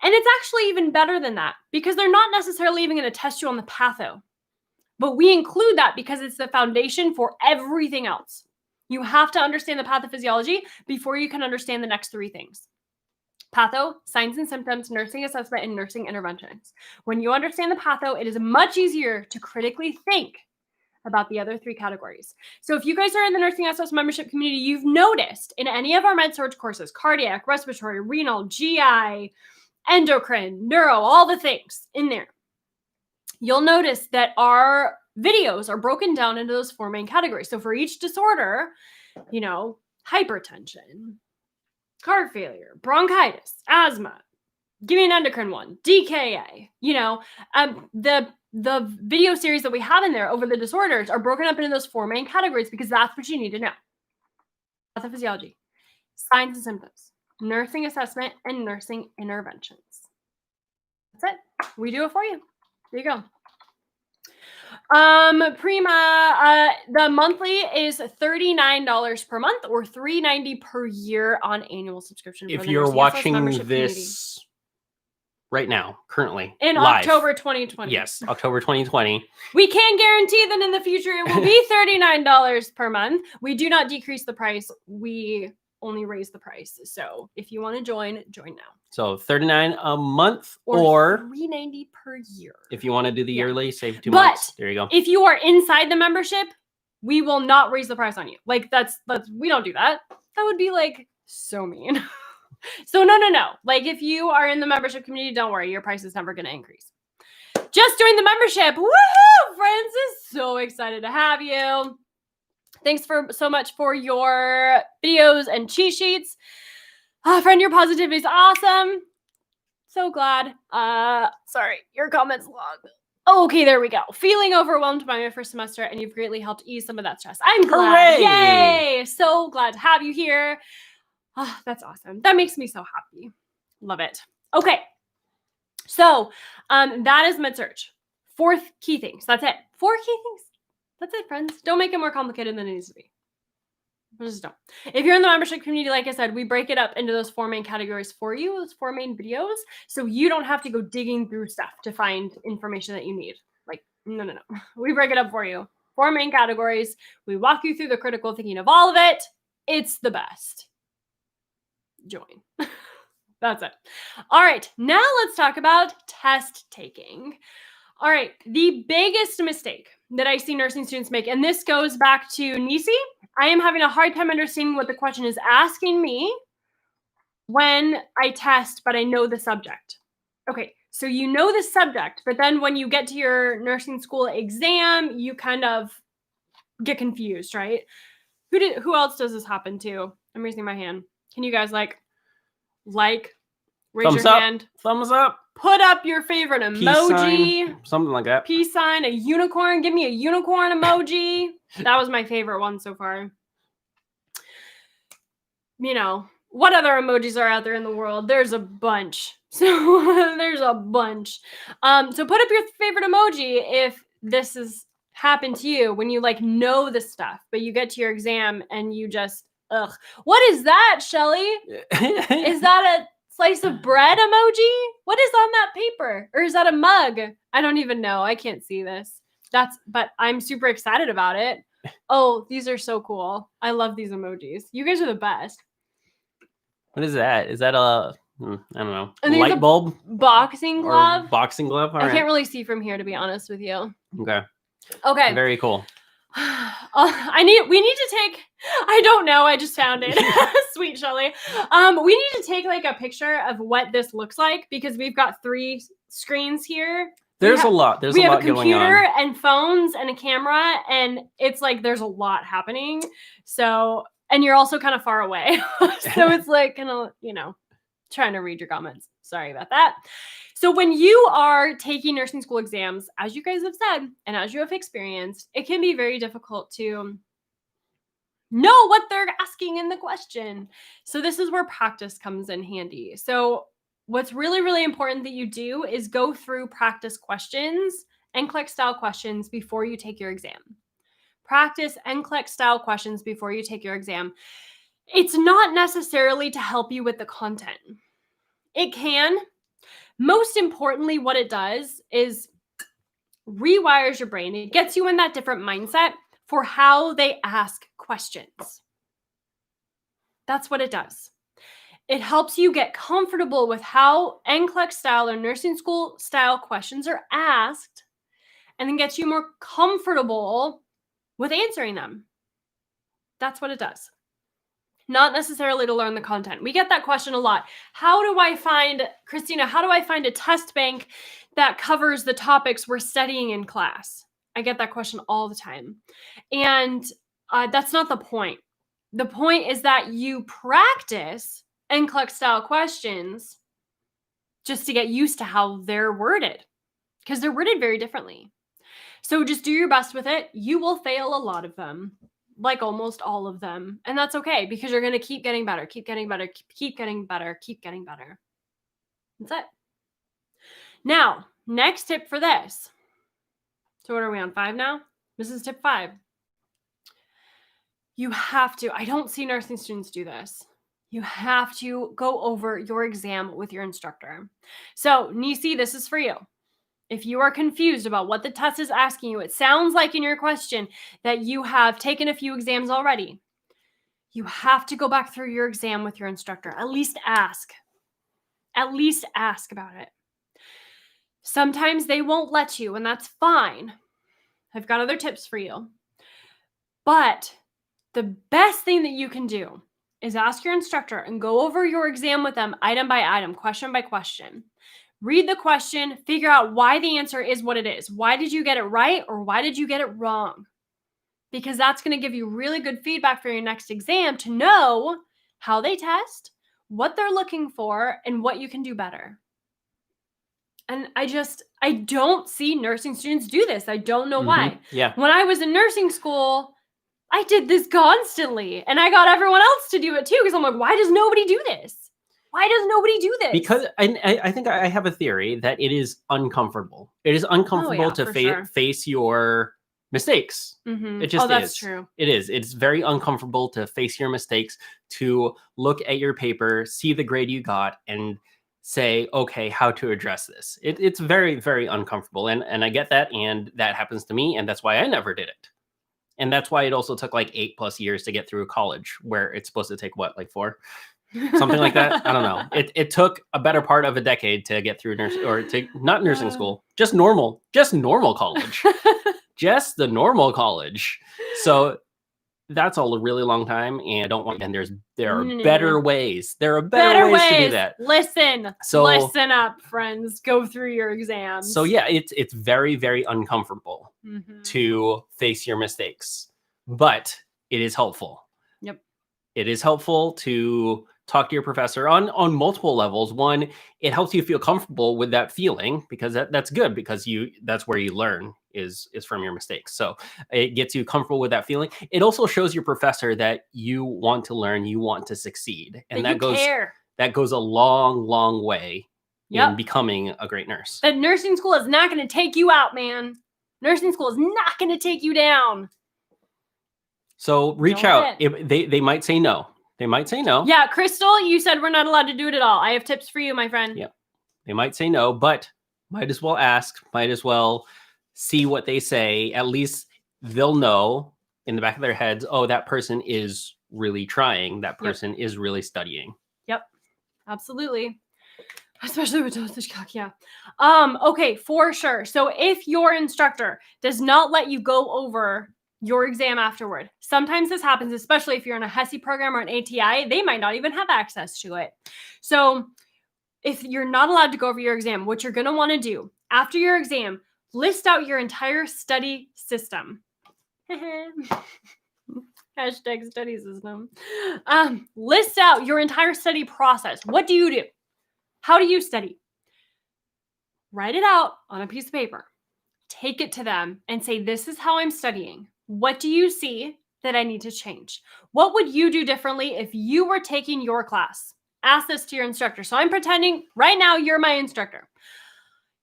And it's actually even better than that, because they're not necessarily even going to test you on the patho. But we include that because it's the foundation for everything else. You have to understand the pathophysiology before you can understand the next 3 things. Patho, signs and symptoms, nursing assessment, and nursing interventions. When you understand the patho, it is much easier to critically think about the other 3 categories. So if you guys are in the Nursing SOS membership community, you've noticed in any of our med-surg courses, cardiac, respiratory, renal, GI, endocrine, neuro, all the things in there, you'll notice that our videos are broken down into those 4 main categories. So for each disorder, hypertension, heart failure, bronchitis, asthma, give me an endocrine one, DKA, the video series that we have in there over the disorders are broken up into those 4 main categories because that's what you need to know. Pathophysiology, signs and symptoms, nursing assessment, and nursing interventions. That's it. We do it for you. There you go. Prima, the monthly is $39 per month or $390 per year on annual subscription. If you're watching this right now, currently in live. October 2020. Yes, October 2020. We can guarantee that in the future it will be $39 per month. We do not decrease the price. We only raise the price. So if you want to join now. So $39 a month or $390 per year. If you want to do the yearly, save 2 months. There you go. If you are inside the membership, we will not raise the price on you. Like that's we don't do that. That would be like so mean. So no. Like if you are in the membership community, don't worry, your price is never going to increase. Just join the membership. Woohoo! Friends, is so excited to have you. Thanks so much for your videos and cheat sheets. Friend, your positivity is awesome. So glad. Sorry, your comment's long. Okay, there we go. Feeling overwhelmed by my first semester, and you've greatly helped ease some of that stress. I'm glad. Hooray! Yay! So glad to have you here. Oh, that's awesome. That makes me so happy. Love it. Okay. So that is med-surg. 4 key things. That's it. 4 key things. That's it, friends. Don't make it more complicated than it needs to be. Just don't. If you're in the membership community, like I said, we break it up into those 4 main categories for you, those 4 main videos, so you don't have to go digging through stuff to find information that you need. Like, no. We break it up for you. 4 main categories. We walk you through the critical thinking of all of it. It's the best. Join. That's it. All right, now let's talk about test taking. All right, the biggest mistake that I see nursing students make, and this goes back to Nisi, I am having a hard time understanding what the question is asking me when I test, but I know the subject. Okay, so you know the subject, but then when you get to your nursing school exam, you kind of get confused, right? Who else does this happen to? I'm raising my hand. Can you guys like, Raise Thumbs your up. hand. Thumbs up. Put up your favorite emoji. Peace sign, something like that. Peace sign, a unicorn. Give me a unicorn emoji. That was my favorite one so far. You know, what other emojis are out there in the world? There's a bunch. So there's a bunch. So put up your favorite emoji if this has happened to you when you like know the stuff, but you get to your exam and you just, ugh. What is that, Shelly? Is that a slice of bread emoji? What is on that paper? Or is that a mug? I don't even know. I can't see this. But I'm super excited about it. Oh, these are so cool. I love these emojis. You guys are the best. What is that? Is that a, I don't know, And light bulb? Boxing glove? Or boxing glove? All I right. can't really see from here, to be honest with you. Okay. Okay. Very cool. We need to take, I don't know, I just found it. Sweet Shelly. We need to take like a picture of what this looks like because we've got 3 screens here. There's a lot going on. We have a computer and phones and a camera, and it's like there's a lot happening. So, and you're also kind of far away. So it's like kind of, trying to read your comments. Sorry about that. So when you are taking nursing school exams, as you guys have said, and as you have experienced, it can be very difficult to know what they're asking in the question. So this is where practice comes in handy. So what's really, really important that you do is go through practice questions and NCLEX style questions before you take your exam. Practice NCLEX style questions before you take your exam. It's not necessarily to help you with the content. It can. Most importantly, what it does is rewires your brain. It gets you in that different mindset for how they ask questions. That's what it does. It helps you get comfortable with how NCLEX style or nursing school style questions are asked, and then gets you more comfortable with answering them. That's what it does. Not necessarily to learn the content. We get that question a lot. Christina, how do I find a test bank that covers the topics we're studying in class? I get that question all the time. And that's not the point. The point is that you practice NCLEX style questions just to get used to how they're worded, because they're worded very differently. So just do your best with it. You will fail a lot of them, like almost all of them. And that's okay, because you're going to keep getting better, keep getting better, keep getting better, keep getting better. That's it. Now, next tip for this. So what are we on, 5 now? This is tip 5. You have to, I don't see nursing students do this. You have to go over your exam with your instructor. So, Nisi, this is for you. If you are confused about what the test is asking you, it sounds like in your question that you have taken a few exams already. You have to go back through your exam with your instructor. At least ask. At least ask about it. Sometimes they won't let you, and that's fine. I've got other tips for you. But the best thing that you can do is ask your instructor and go over your exam with them item by item, question by question. Read the question, figure out why the answer is what it is. Why did you get it right, or why did you get it wrong? Because that's going to give you really good feedback for your next exam to know how they test, what they're looking for, and what you can do better. And I don't see nursing students do this. I don't know why. Yeah. When I was in nursing school, I did this constantly, and I got everyone else to do it too, because I'm like, why does nobody do this? Why does nobody do this? Because I think I have a theory that it is uncomfortable. It is uncomfortable to face your mistakes. Mm-hmm. It just is. That's true. It is. It's very uncomfortable to face your mistakes, to look at your paper, see the grade you got, and say, okay, how to address this. It's very, very uncomfortable. And I get that. And that happens to me. And that's why I never did it. And that's why it also took like 8+ years to get through college, where it's supposed to take what, like 4? Something like that. I don't know. It took a better part of a decade to get through not nursing school, just normal college, just the normal college. So that's a really long time, and I don't want. And there are better ways. There are better ways to do that. Listen up, friends. Go through your exams. So yeah, it's very, very uncomfortable to face your mistakes, but it is helpful. Yep. It is helpful to talk to your professor on multiple levels. One, it helps you feel comfortable with that feeling, because that's good, because that's where you learn is from your mistakes. So it gets you comfortable with that feeling. It also shows your professor that you want to learn, you want to succeed, and That you care. that goes a long way in Yep. becoming a great nurse. That nursing school is not going to take you out, man. Nursing school is not going to take you down. So reach out. They might say no. They might say no. Yeah, Crystal, you said we're not allowed to do it at all. I have tips for you, my friend. Yeah. They might say no, but might as well ask, might as well see what they say. At least they'll know in the back of their heads, oh, that person is really trying. That person is really studying. Yep. Absolutely. Especially with dosage calc, yeah. Okay, for sure. So if your instructor does not let you go over your exam afterward, sometimes this happens, especially if you're in a HESI program or an ATI, they might not even have access to it. So if you're not allowed to go over your exam, what you're going to want to do after your exam, list out your entire study system. Hashtag study system. List out your entire study process. What do you do? How do you study? Write it out on a piece of paper. Take it to them and say, this is how I'm studying. What do you see that I need to change? What would you do differently if you were taking your class? Ask this to your instructor. So I'm pretending right now you're my instructor.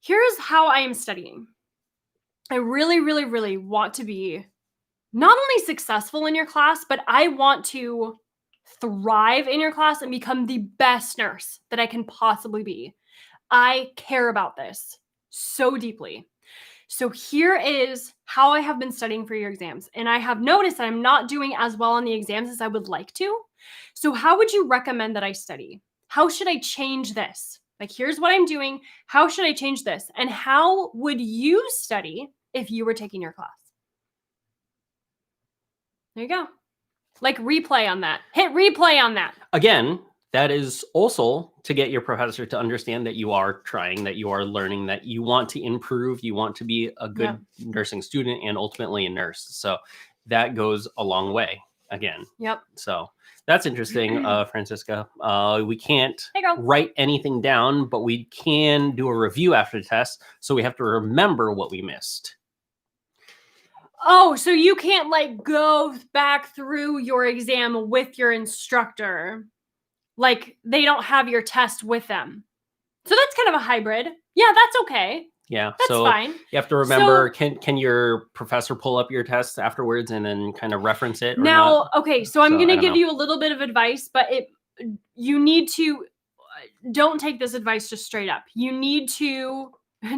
Here's how I am studying. I really want to be not only successful in your class, but I want to thrive in your class and become the best nurse that I can possibly be. I care about this so deeply. So here is how I have been studying for your exams. And I have noticed that I'm not doing as well on the exams as I would like to. So how would you recommend that I study? How should I change this? Like, here's what I'm doing. How should I change this? And how would you study if you were taking your class? There you go. Like, replay on that. Hit replay on that. Again, that is also to get your professor to understand that you are trying, that you are learning, that you want to improve, you want to be a good nursing student and ultimately a nurse. So that goes a long way again. Yep. So that's interesting, Francisca. We can't write anything down, but we can do a review after the test. So we have to remember what we missed. Oh, so you can't like go back through your exam with your instructor. Like, they don't have your test with them. So that's kind of a hybrid. Yeah, that's okay. Yeah, that's fine. You have to remember, can your professor pull up your test afterwards and then kind of reference it? Or now, not? Okay, so I'm going to give you a little bit of advice, but you need to, don't take this advice just straight up. You need to,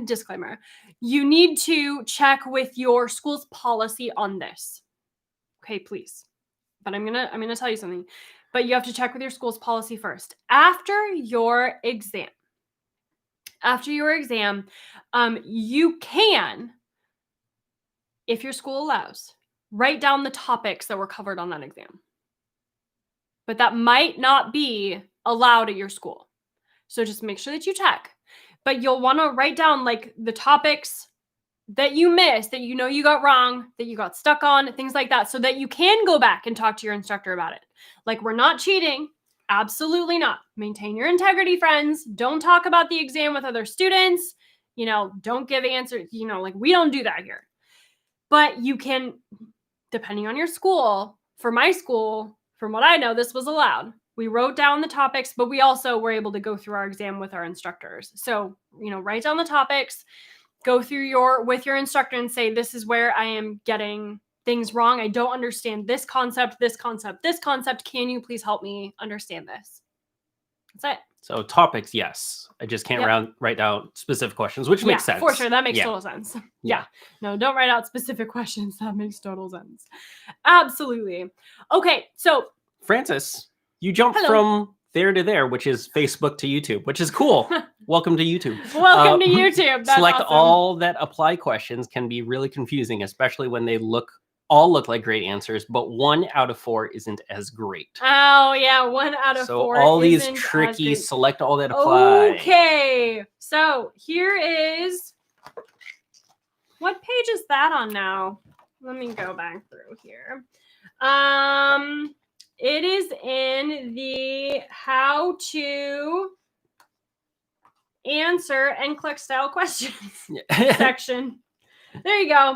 disclaimer, you need to check with your school's policy on this. Okay, please. But I'm gonna tell you something. But you have to check with your school's policy first. After your exam, you can, if your school allows, write down the topics that were covered on that exam. But that might not be allowed at your school. So just make sure that you check. But you'll want to write down like the topics that you missed, that you know you got wrong, that you got stuck on, things like that, so that you can go back and talk to your instructor about it. Like, we're not cheating. Absolutely not. Maintain your integrity, friends. Don't talk about the exam with other students. Don't give answers. Like, we don't do that here. But you can, depending on your school, for my school, from what I know, this was allowed. We wrote down the topics, but we also were able to go through our exam with our instructors. So, write down the topics, go through with your instructor and say, this is where I am getting things wrong. I don't understand this concept, this concept, this concept. Can you please help me understand this? That's it. So topics, yes. I just can't write down specific questions, which makes sense. For sure. That makes total sense. Yeah. No, don't write out specific questions. That makes total sense. Absolutely. Okay. So Francis, you jumped from there to there, which is Facebook to YouTube, which is cool. Welcome to YouTube. Welcome to YouTube. That's select awesome. all that apply questions can be really confusing, especially when they all look like great answers, but 1 out of 4 isn't as great. Oh yeah, 1 out of 4. So all these tricky, select all that apply. Okay, so here is, what page is that on now? Let me go back through here. It is in the how to answer NCLEX style questions section. There you go.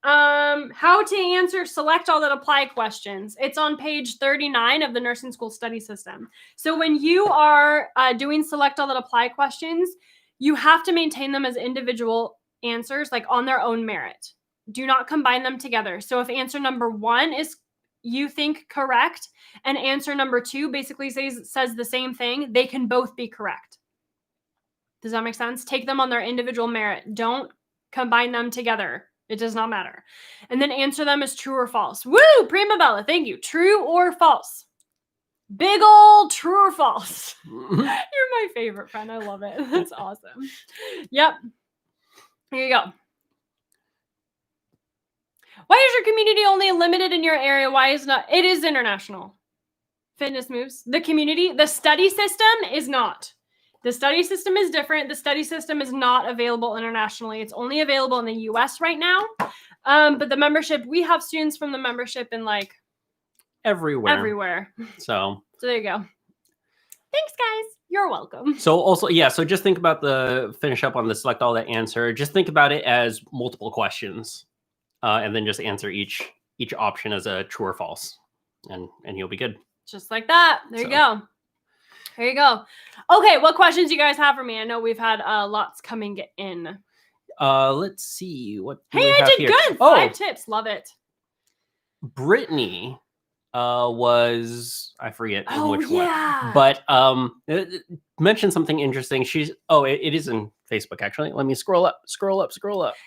How to answer select all that apply questions. It's on page 39 of the nursing school study system. So when you are doing select all that apply questions, you have to maintain them as individual answers, like on their own merit. Do not combine them together. So if answer number 1 is you think correct and answer number 2 basically says the same thing, they can both be correct. Does that make sense? Take them on their individual merit. Don't combine them together. It does not matter. And then answer them as true or false. Woo! Prima Bella, thank you. True or false? Big old true or false. You're my favorite friend. I love it. That's awesome. Yep. Here you go. Why is your community only limited in your area? Why is not? It is international. Fitness moves. The community, the study system is not. The study system is different. The study system is not available internationally. It's only available in the US right now. But the membership, we have students from the membership in like everywhere. So there you go. Thanks, guys. You're welcome. So also, so just think about finish up on the select all that answer. Just think about it as multiple questions. And then just answer each option as a true or false. And you'll be good. Just like that. There you go. There you go. Okay, what questions do you guys have for me? I know we've had lots coming in. Let's see. What do hey, we I have did here? good. 5 tips. Love it. Brittany was, I forget which one. But mentioned something interesting. It is in Facebook, actually. Let me scroll up.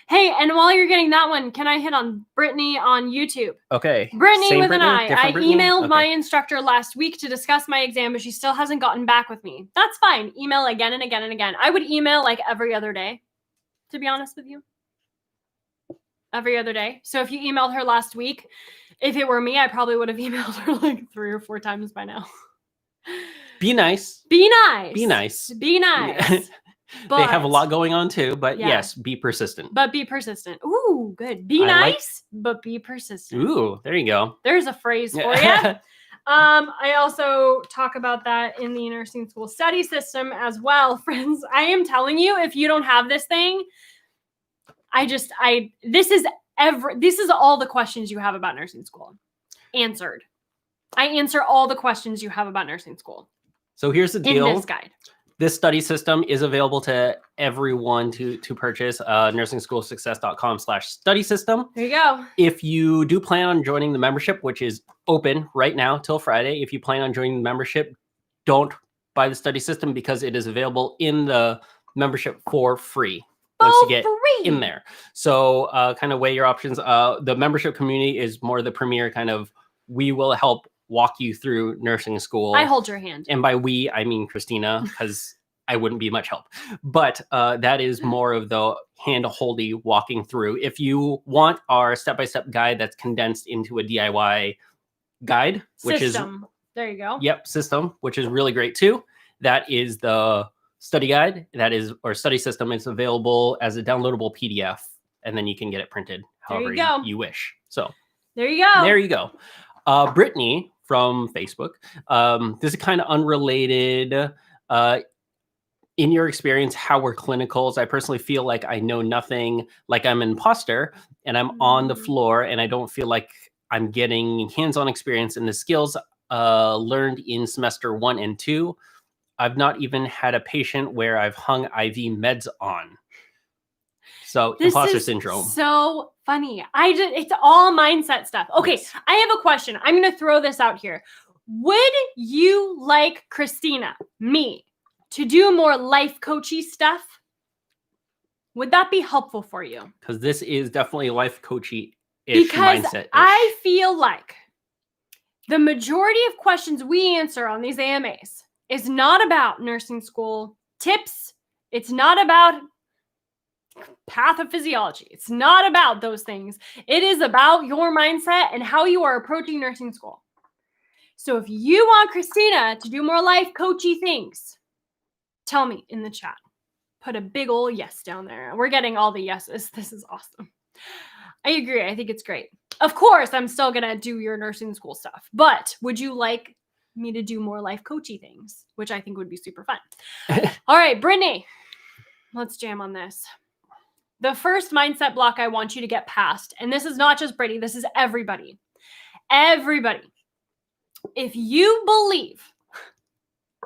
Hey, and while you're getting that one, can I hit on Brittany on YouTube? Okay. Brittany Same with Brittany? an I. Different I Brittany? emailed Okay. my instructor last week to discuss my exam, but she still hasn't gotten back with me. That's fine. Email again and again and again. I would email like every other day, to be honest with you. Every other day. So if you emailed her last week, if it were me, I probably would have emailed her like 3 or 4 times by now. Be nice. Be nice. Be nice. Be nice. But, they have a lot going on too, but yes, be persistent. But be persistent. Ooh, good. Be nice, but be persistent. Ooh, there you go. There's a phrase for you. I also talk about that in the nursing school study system as well, friends. I am telling you, if you don't have this thing, this is all the questions you have about nursing school answered. I answer all the questions you have about nursing school. So here's the deal. In this guide. This study system is available to everyone to purchase. NursingSchoolSuccess.com/study system. There you go. If you do plan on joining the membership, which is open right now till Friday, if you plan on joining the membership, don't buy the study system because it is available in the membership for free. Once you get in there. So kind of weigh your options. The membership community is more the premier kind of, we will help walk you through nursing school. I hold your hand. And by we, I mean Christina, because I wouldn't be much help. But that is more of the hand-holdy walking through. If you want our step-by-step guide that's condensed into a DIY guide, which system. There you go. Yep, system, which is really great too. That is the study guide. Or study system. It's available as a downloadable PDF, and then you can get it printed however you wish. So there you go. There you go. Brittany from Facebook. This is kind of unrelated. In your experience, how were clinicals? I personally feel like I know nothing, like I'm an imposter and I'm on the floor and I don't feel like I'm getting hands-on experience in the skills learned in semester 1 and 2. I've not even had a patient where I've hung IV meds on. So this imposter syndrome. So funny. It's all mindset stuff. Okay, yes. I have a question. I'm going to throw this out here. Would you like Christina, me, to do more life coachy stuff? Would that be helpful for you? Because this is definitely life coachy-ish mindset. Because I feel like the majority of questions we answer on these AMAs is not about nursing school tips. It's not about pathophysiology. It's not about those things. It is about your mindset and how you are approaching nursing school. So if you want Christina to do more life coachy things, tell me in the chat. Put a big old yes down there. We're getting all the yeses. This is awesome. I agree. I think it's great. Of course, I'm still going to do your nursing school stuff, but would you like me to do more life coachy things, which I think would be super fun? All right, Brittany, let's jam on this. The first mindset block I want you to get past, and this is not just Brittany, this is everybody. Everybody. If you believe,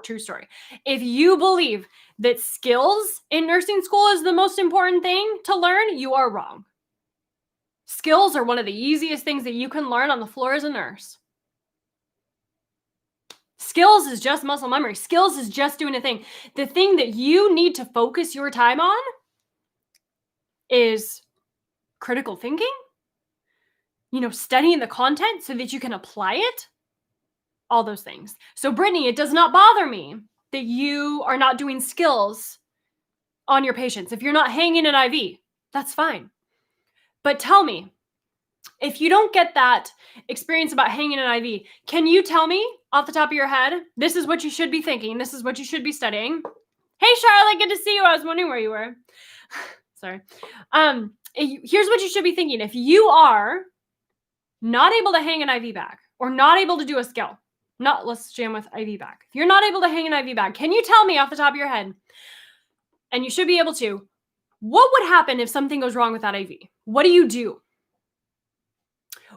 true story, if you believe that skills in nursing school is the most important thing to learn, you are wrong. Skills are one of the easiest things that you can learn on the floor as a nurse. Skills is just muscle memory. Skills is just doing a thing. The thing that you need to focus your time on is critical thinking, studying the content so that you can apply it, all those things. So Brittany, it does not bother me that you are not doing skills on your patients. If you're not hanging an IV, that's fine. But tell me, if you don't get that experience about hanging an IV, can you tell me off the top of your head, this is what you should be thinking, this is what you should be studying? Hey, Charlotte, good to see you. I was wondering where you were. Sorry. Here's what you should be thinking. If you are not able to hang an IV bag or not able to do a skill, let's jam with IV bag. If you're not able to hang an IV bag, can you tell me off the top of your head, and you should be able to, what would happen if something goes wrong with that IV? What do you do?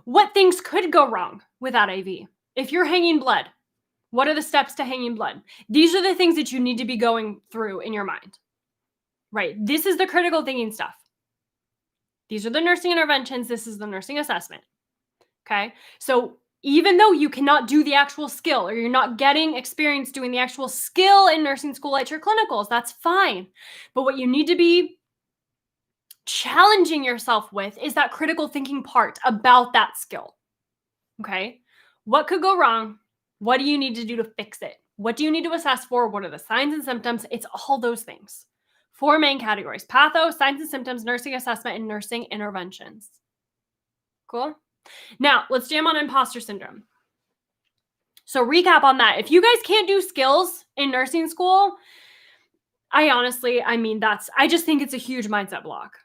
What things could go wrong with that IV? If you're hanging blood, what are the steps to hanging blood? These are the things that you need to be going through in your mind, right? This is the critical thinking stuff. These are the nursing interventions. This is the nursing assessment. Okay. So even though you cannot do the actual skill or you're not getting experience doing the actual skill in nursing school at your clinicals, that's fine. But what you need to be challenging yourself with is that critical thinking part about that skill. Okay. What could go wrong? What do you need to do to fix it? What do you need to assess for? What are the signs and symptoms? It's all those things. 4 main categories: patho, signs and symptoms, nursing assessment, and nursing interventions. Cool. Now, let's jam on imposter syndrome. So recap on that. If you guys can't do skills in nursing school, I just think it's a huge mindset block.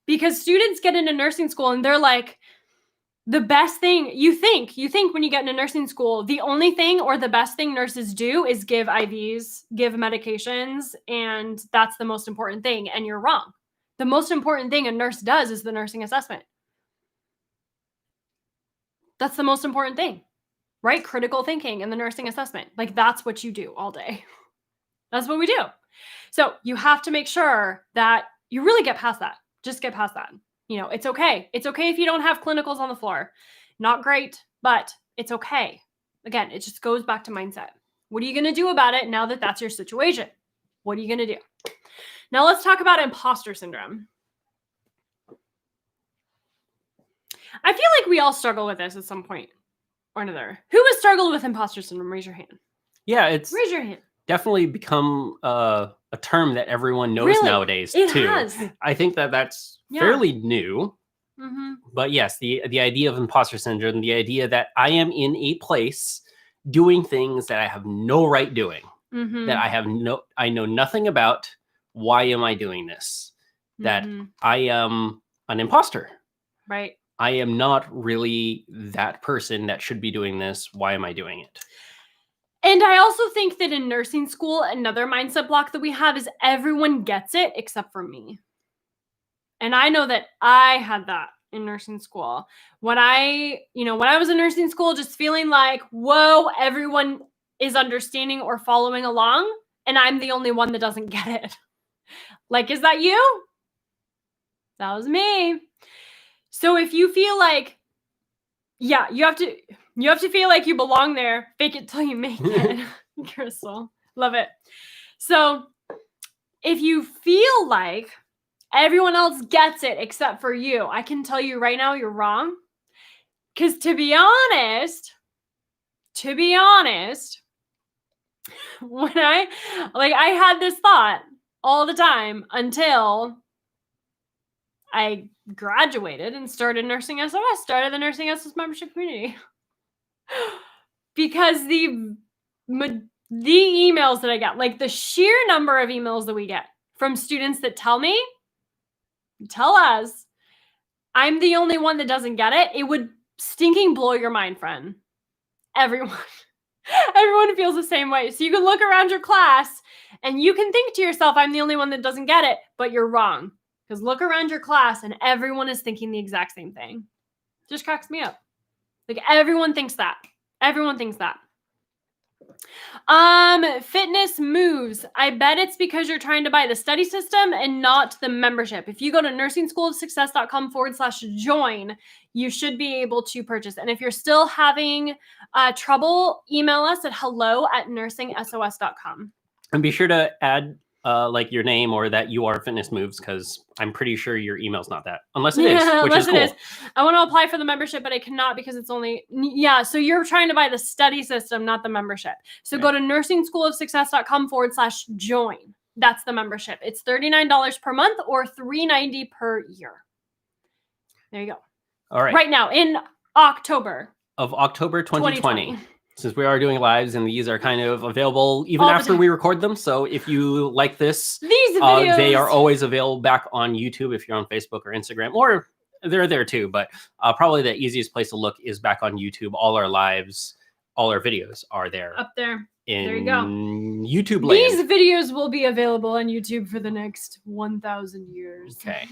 Because students get into nursing school and they're like, the best thing you think when you get into nursing school, the only thing or the best thing nurses do is give IVs, give medications, and that's the most important thing. And you're wrong. The most important thing a nurse does is the nursing assessment. That's the most important thing, right? Critical thinking and the nursing assessment. Like, that's what you do all day. That's what we do. So you have to make sure that you really get past that. Just get past that. It's okay. It's okay if you don't have clinicals on the floor. Not great, but it's okay. Again, it just goes back to mindset. What are you going to do about it now that that's your situation? What are you going to do? Now let's talk about imposter syndrome. I feel like we all struggle with this at some point or another. Who has struggled with imposter syndrome? Raise your hand. Yeah, raise your hand. Definitely become a term that everyone knows nowadays too. It has. I think that's fairly new. Mm-hmm. But yes, the idea of imposter syndrome, the idea that I am in a place doing things that I have no right doing, that I know nothing about. Why am I doing this? That I am an imposter. Right. I am not really that person that should be doing this. Why am I doing it? And I also think that in nursing school, another mindset block that we have is everyone gets it except for me. And I know that I had that in nursing school. When I was in nursing school, just feeling like, whoa, everyone is understanding or following along, and I'm the only one that doesn't get it. Like, is that you? That was me. So if you feel like, yeah, you have to feel like you belong there. Fake it till you make it. Crystal. Love it. So if you feel like everyone else gets it except for you, I can tell you right now you're wrong. Because to be honest, when I had this thought all the time until I graduated and started nursing SOS, started the nursing SOS membership community. Because the emails that I get, like the sheer number of emails that we get from students that tell us I'm the only one that doesn't get it. It would stinking blow your mind, friend. Everyone feels the same way. So you can look around your class and you can think to yourself, I'm the only one that doesn't get it, but you're wrong. Because look around your class and everyone is thinking the exact same thing. Just cracks me up. Like everyone thinks that. Everyone thinks that. Fitness moves. I bet it's because you're trying to buy the study system and not the membership. If you go to nursingschoolofsuccess.com/join, you should be able to purchase. And if you're still having trouble, email us at hello@nursingsos.com. And be sure to add like your name or that you are Fitness Moves, because I'm pretty sure your email's not that, unless it is, which is cool. I want to apply for the membership, but I cannot because it's only, so you're trying to buy the study system, not the membership. So go to nursingschoolofsuccess.com/join. That's the membership. It's $39 per month or $390 per year. There you go. All right. Right now in October. Of October 2020. Since we are doing lives and these are kind of available even after we record them. So if you like these videos, they are always available back on YouTube if you're on Facebook or Instagram, or they're there too. But probably the easiest place to look is back on YouTube. All our lives, all our videos are there. Up there. There you go. YouTube land. These videos will be available on YouTube for the next 1,000 years. Okay.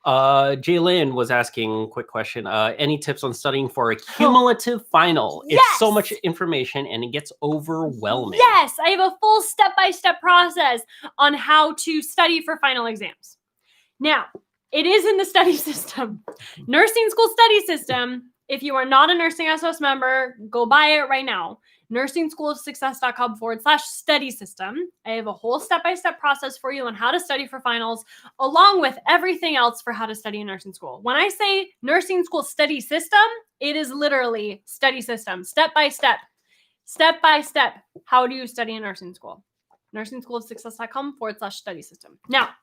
Jaylyn was asking, quick question. Any tips on studying for a cumulative final? Yes! It's so much information and it gets overwhelming. Yes, I have a full step-by-step process on how to study for final exams. Now, it is in the study system. Nursing school study system. If you are not a Nursing SOS member, go buy it right now. nursingschoolofsuccess.com/study system. I have a whole step-by-step process for you on how to study for finals, along with everything else for how to study in nursing school. When I say nursing school study system, it is literally study system, step-by-step. Step-by-step. How do you study in nursing school? nursingschoolofsuccess.com/study system. Now,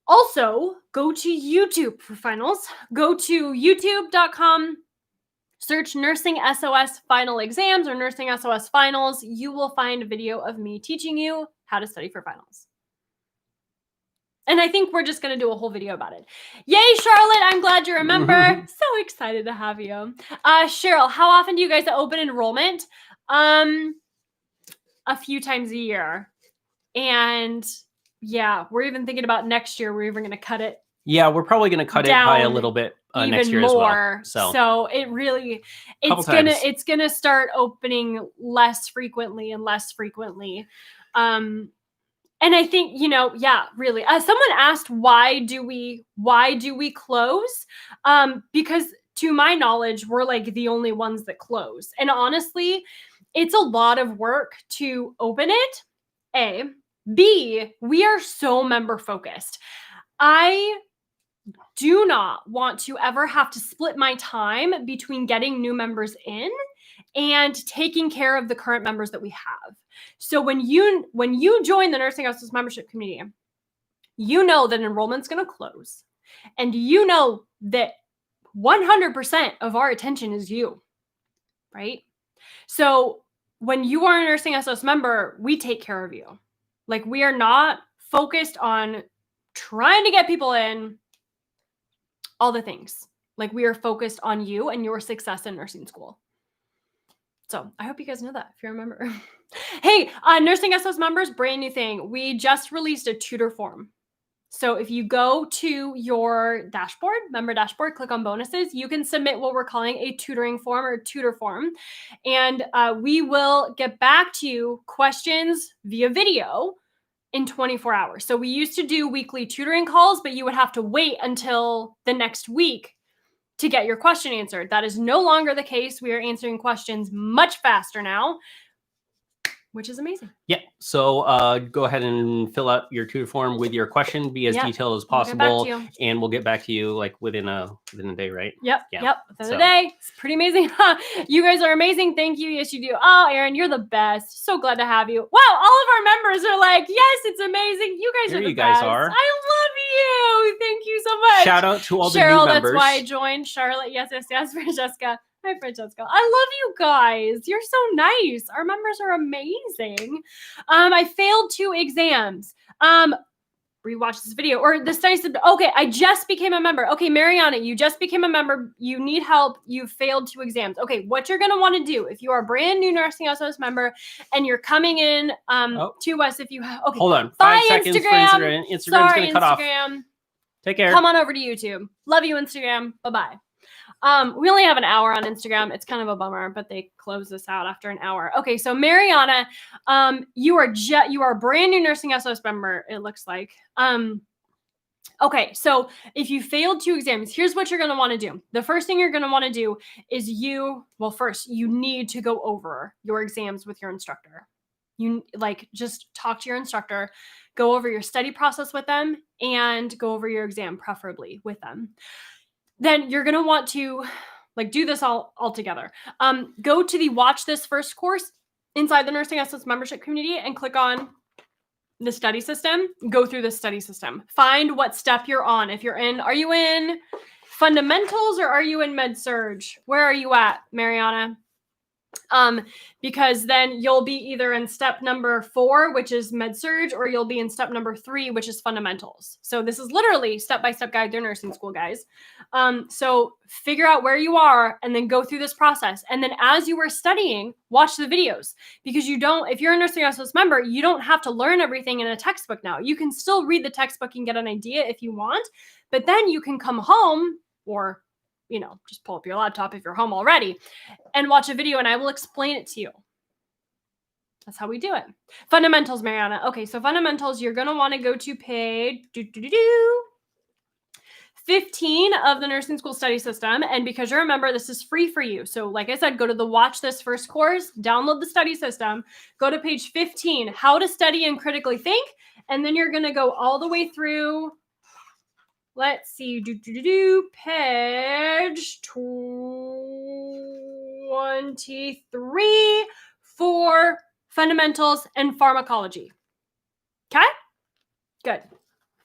also go to YouTube for finals. Go to youtube.com. Search Nursing SOS Final Exams or Nursing SOS Finals. You will find a video of me teaching you how to study for finals. And I think we're just going to do a whole video about it. Yay, Charlotte. I'm glad you're a member. So excited to have you. Cheryl, how often do you guys open enrollment? A few times a year. And yeah, we're even thinking about next year. We're even going to cut it. Yeah, we're probably going to cut it by a little bit next year more, as well. So it really, it's gonna start opening less frequently and less frequently. And I think, really. Someone asked, why do we close? Because to my knowledge, we're like the only ones that close. And honestly, it's a lot of work to open it. A. B, we are so member focused. I do not want to ever have to split my time between getting new members in and taking care of the current members that we have. So when you join the Nursing SOS membership community, you know that enrollment's going to close, and you know that 100% of our attention is you, right? So when you are a Nursing SOS member, we take care of you. Like, we are not focused on trying to get people in, all the things. Like, we are focused on you and your success in nursing school. So I hope you guys know that if you're a member. Hey, Nursing SOS members, brand new thing. We just released a tutor form. So if you go to your dashboard, member dashboard, click on bonuses, you can submit what we're calling a tutoring form or tutor form. And we will get back to you questions via video in 24 hours. So we used to do weekly tutoring calls, but you would have to wait until the next week to get your question answered. That is no longer the case. We are answering questions much faster now, which is amazing. Yeah. So go ahead and fill out your tutor form with your question. Be as detailed as possible, and we'll get back to you like within a day, right? Yep. Yeah. Yep. Within a day. It's pretty amazing. You guys are amazing. Thank you. Yes, you do. Oh, Erin, you're the best. So glad to have you. Wow. All of our members are like, yes, it's amazing. You guys are the best. I love you. Thank you so much. Shout out to all the Cheryl, new members. That's why I joined. Charlotte. Yes. Francesca. Hi, Francesca. I love you guys. You're so nice. Our members are amazing. I failed 2 exams. rewatch this video, or the study said, okay, I just became a member. Okay, Mariana, you just became a member. You need help. You failed 2 exams. Okay, what you're going to want to do if you are a brand new Nursing SOS member and you're coming in to us, if you okay, hold on, 5 bye, seconds Instagram. for Instagram. Instagram's going to cut off. Take care. Come on over to YouTube. Love you, Instagram. Bye-bye. We only have an hour on Instagram. It's kind of a bummer, but they close this out after an hour. Okay, so Mariana, you are a brand new Nursing SOS member, it looks like. Okay, so if you failed 2 exams, here's what you're going to want to do. The first thing you're going to want to do is first, you need to go over your exams with your instructor. You just talk to your instructor, go over your study process with them, and go over your exam, preferably with them. Then you're going to want to do this all together. Go to the Watch This First course inside the Nursing SOS membership community and click on the study system. Go through the study system. Find what step you're on. Are you in fundamentals or are you in med-surg? Where are you at, Mariana? Because then you'll be either in step number 4, which is med-surg, or you'll be in step number 3, which is fundamentals. So this is literally step-by-step guide through nursing school, guys. So figure out where you are and then go through this process. And then as you are studying, watch the videos, because if you're a Nursing SOS member, you don't have to learn everything in a textbook now. You can still read the textbook and get an idea if you want, but then you can come home or just pull up your laptop if you're home already and watch a video and I will explain it to you. That's how we do it. Fundamentals, Mariana. Okay, so fundamentals, you're going to want to go to page 15 of the nursing school study system. And because you're a member, this is free for you. So like I said, go to the Watch This First course, download the study system, go to page 15, how to study and critically think. And then you're going to go all the way through. Let's see, page 23 for fundamentals and pharmacology. Okay? Good.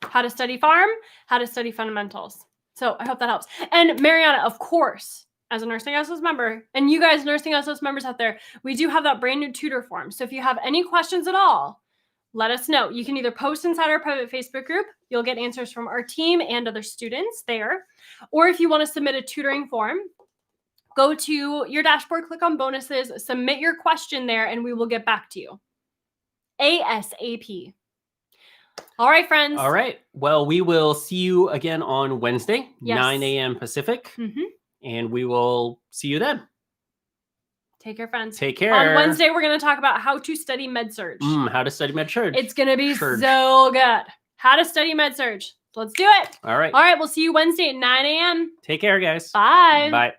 How to study pharm, how to study fundamentals. So I hope that helps. And Mariana, of course, as a Nursing SOS member, and you guys Nursing SOS members out there, we do have that brand new tutor form. So if you have any questions at all, let us know. You can either post inside our private Facebook group. You'll get answers from our team and other students there. Or if you want to submit a tutoring form, go to your dashboard, click on bonuses, submit your question there, and we will get back to you. ASAP. All right, friends. All right. Well, we will see you again on Wednesday, yes. 9 a.m. Pacific. And we will see you then. Take care, friends. Take care. On Wednesday, we're going to talk about how to study med-surg. How to study med-surg. It's going to be so good. How to study med-surg. Let's do it. All right. All right. We'll see you Wednesday at 9 a.m. Take care, guys. Bye. Bye.